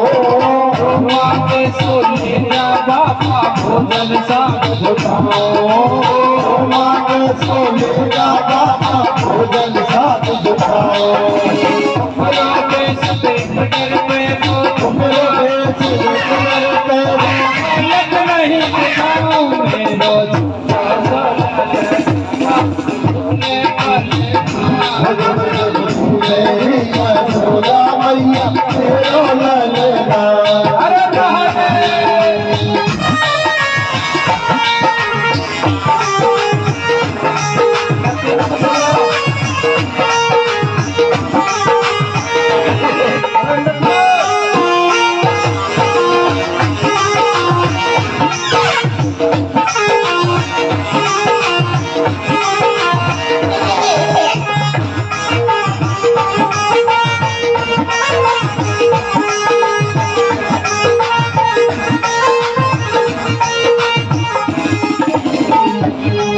मांगे सोने जा बाबा भोजन साथ जुटाओ मांगे सोने जा बाबा भोजन साथ जुटाओ मेरा देश पे नगर पे तो मेरे देश नगर पे लग नहीं दिखाऊं मैं रोज मेरी यशोदा मैया तेरो ललना अरे रहने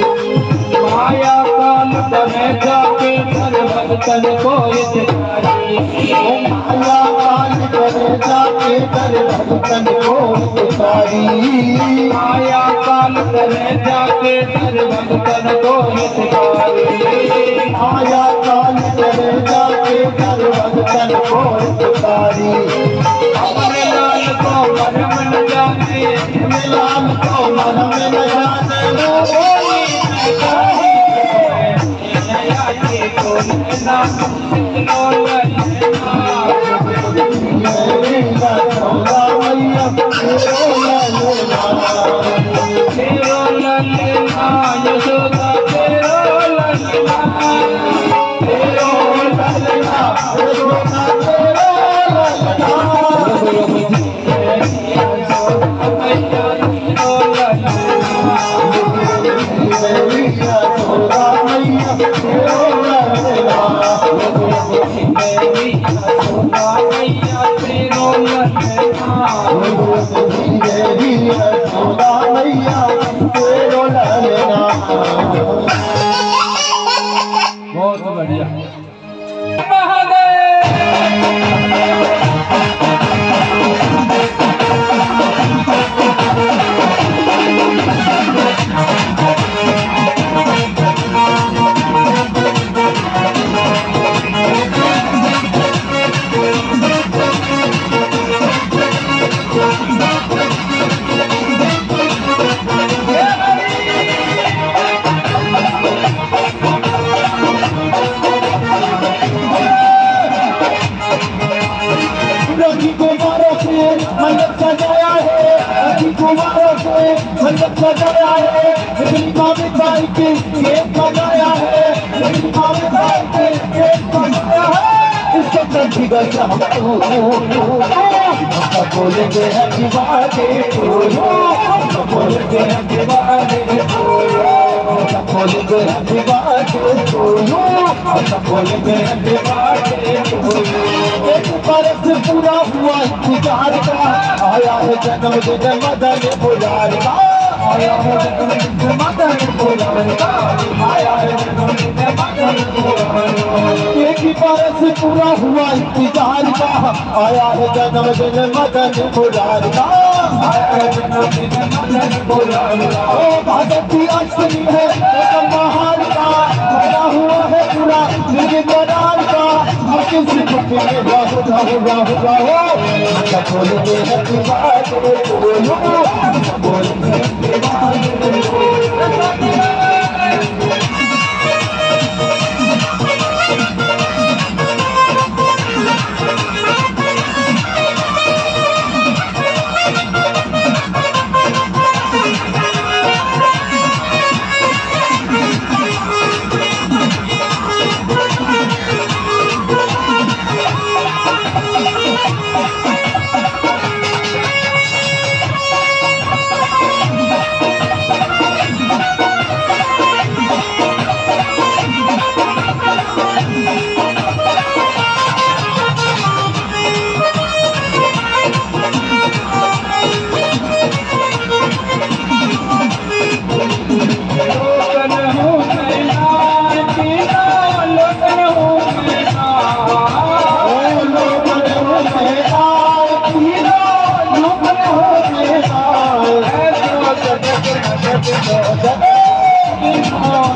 माया काल बने जाके घर भगतन को इतकारी माया काल करे जाके कर भगतन को उतारी माया काल बने जाके घर भगतन को इतकारी माया काल करे जाके कर भगतन को उतारी हमारे लाल को मरम न जाने मिलान को मन में न जाने मेरी यशोदा मैया तेरो ललना तेरो ललना यशोदा तेरो ललना तेरो ललना यशोदा तेरो ललना मेरी यशोदा मैया तेरो ललना मेरी यशोदा मैया तेरो ललना बहुत बढ़िया महादेव रवि कुमारों से मंडप सजाया है रवि कुमारों से मंडप सजाया है फिल्मा में भाई के केक बनाया है फिल्मा में भाई के केक बनाया है इसको कंठी गया हम बोलेंगे हैप्पी बर्थडे टू यू बोलेंगे हैप्पी बर्थडे टू यू बोलेंगे हैप्पी बर्थडे टू यू बोलेंगे हैप्पी बर्थडे टू यू एक बरस पूरा हुआ इंतजार का आया है जन्मदिन मदन पुजार का आया है जन्मदिन मदन पुजार का आया है जन्मदिन मदन पुजार का एक बरस पूरा हुआ इंतजार का आया है जन्मदिन मदन पुजार का आया है जन्मदिन मदन पुजार का ओ भादव की अष्टमी है महान का बना हुआ है पूरा निर्जनार का किसी कुत्ते में राहु राहु राहु राहु बोलेंगे हैप्पी बर्थडे टू यू बोलेंगे happy birthday to you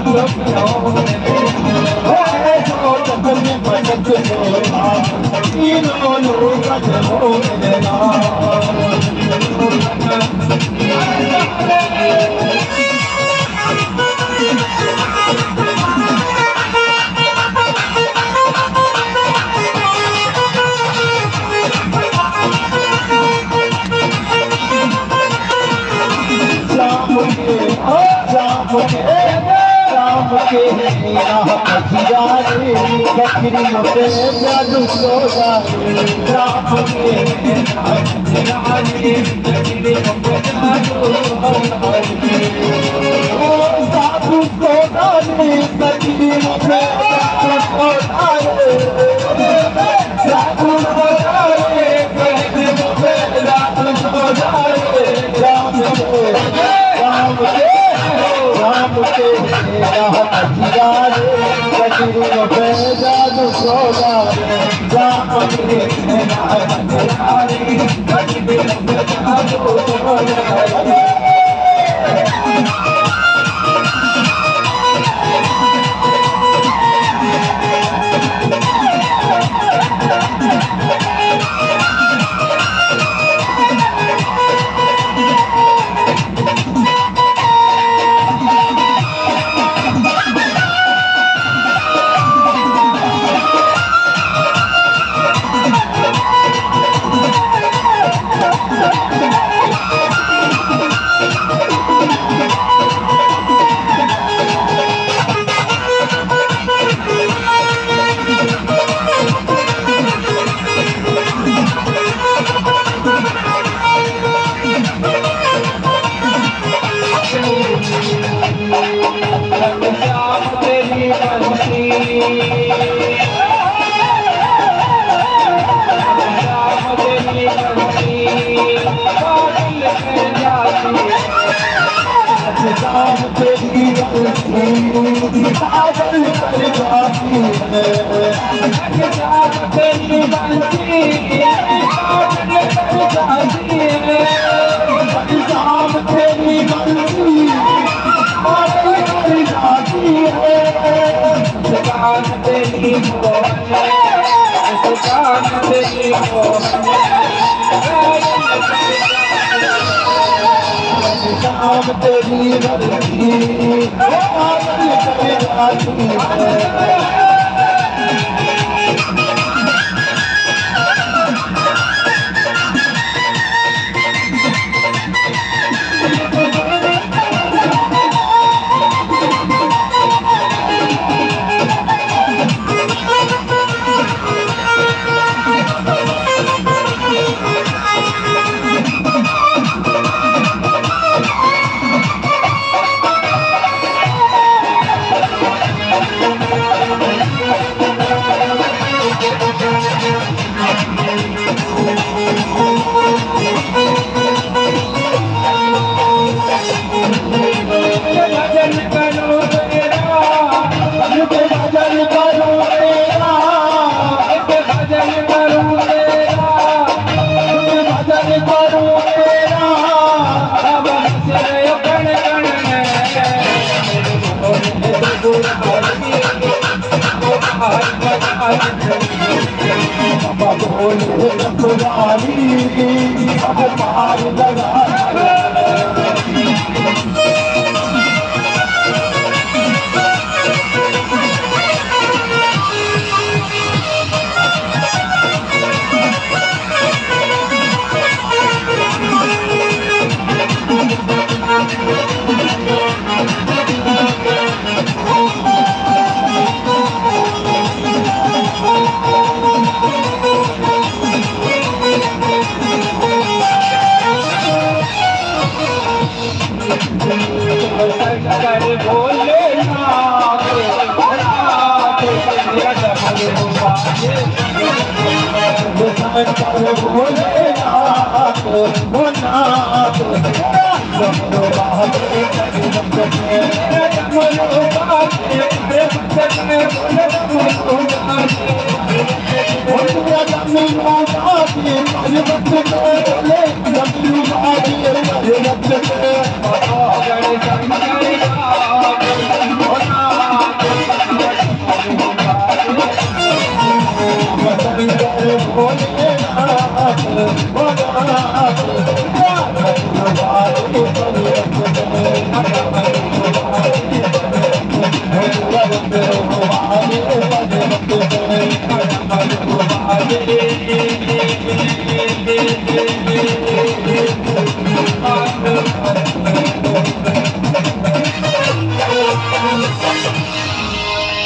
Oh,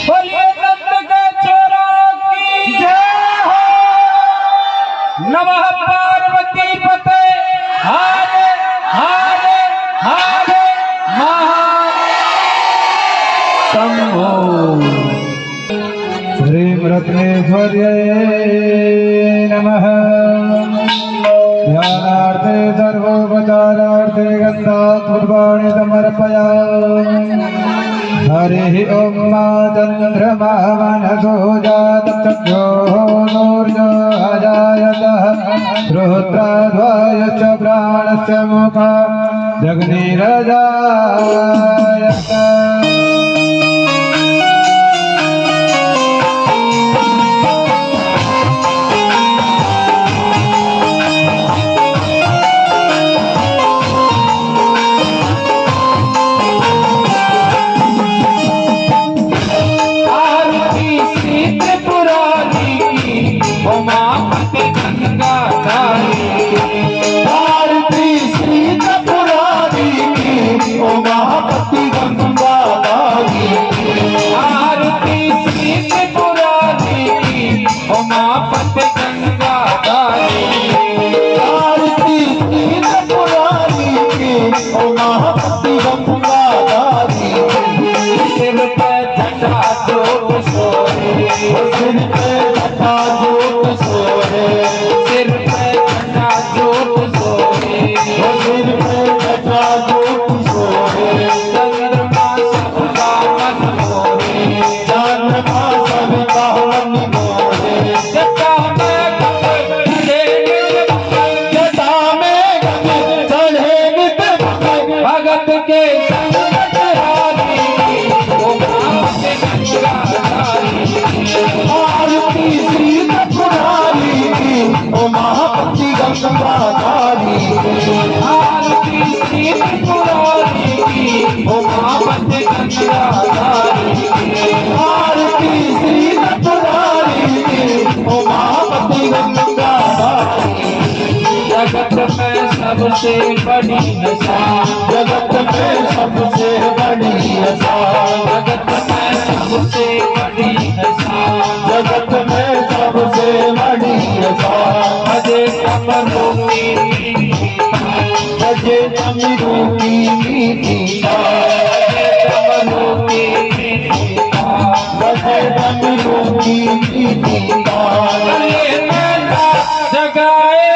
बोलिए नंद के चोरों की जय हो। नमः पार्वती पते हरे हरे हरे शंभो। ह्रीं रत्नेश्वर्यै नमः। ध्यानार्थे सर्वोपचारार्थे गन्धापूर्वाणि समर्पयामि। हरिः ॐ मा चन्द्रमा मनसो जातचक्षुः सूर्योऽजायतः श्रोत्राद्वायश्च प्राणस्य मुखादग्निरजायत। जगत में सबसे बड़ी नशा, जगत में सबसे बड़ी नशा, जगत में सबसे बड़ी नशा, जगत में सबसे बड़ी नशा। अजय कमरों की बजे अमीरों की गीता, अजय कमरों की बजे अमीरों की गीता। जगाए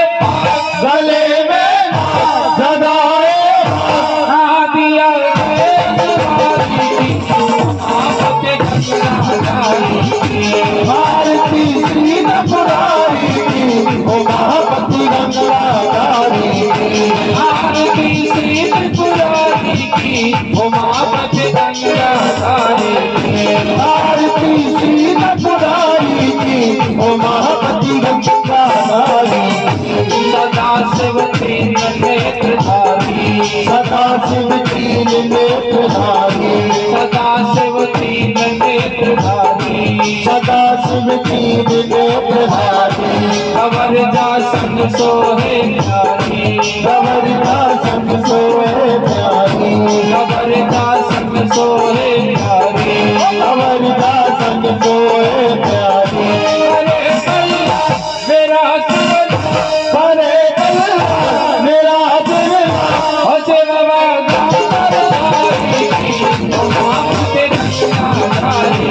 गले में जगाए दिया भारती श्री पुरारी ओ महापति गंगाधारी। आरती श्री त्रिपुरारी की ओ महापति गंगाधारी। भारती श्री पुरारी की ओ महापति गंगाधारी। सदा शिव तीन नेत्रधारी, सदा शिव तीन नेत्रधारी, सदा शिव तीन नेत्रधारी, सदा शिव तीन नेत्रधारी। अवर जा संग सोहे प्यारी, कबर का संग सोए प्यारी, अवर जा संग सोहे प्यारी। कबर का संग सोए प्यारी। अरे अल्लाह मेरा जीवन, अरे अल्लाह मेरा जीवन, अजय बाबा गंगाधारी की ओ महापति गंगाधारी।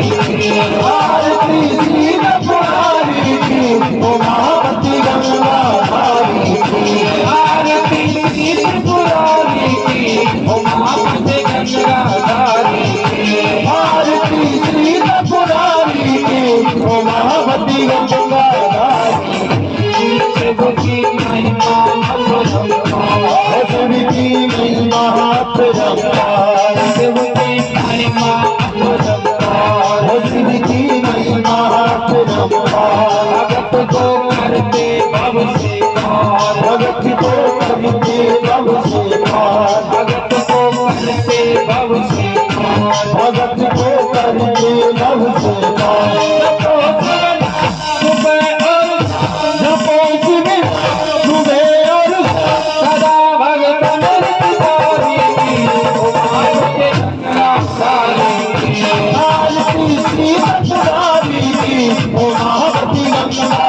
भारती श्री पुरारी की ओ महापति गंगाधारी। आरती श्री त्रिपुरारी की ओ महापति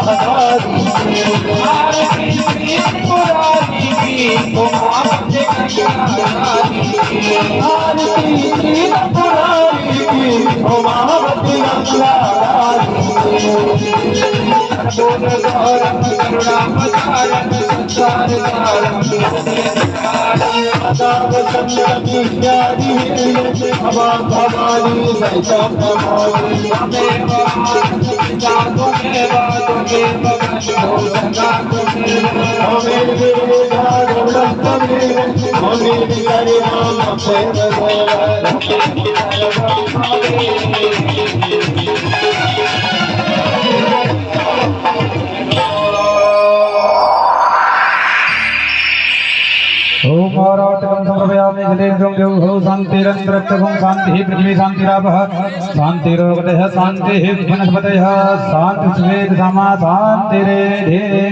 महारानी आरती श्री पुरानी की उमावती गंगारानी आरती श्री पुरानी की उमावती गंगारानी बोल गौरव करुणा पधारन संसार सारम की प्यारी हवा भवानी वैष्णव भवानी ओम आराटकं समर्पयामि जलेन्द्रं देवौ शान्तिरन्तरिक्षं शान्तिः पृथिवी शान्तिरापः शान्तिरोगतः शान्तिः वनस्पतयः शान्तिस्वेद समा शान्तिरेधे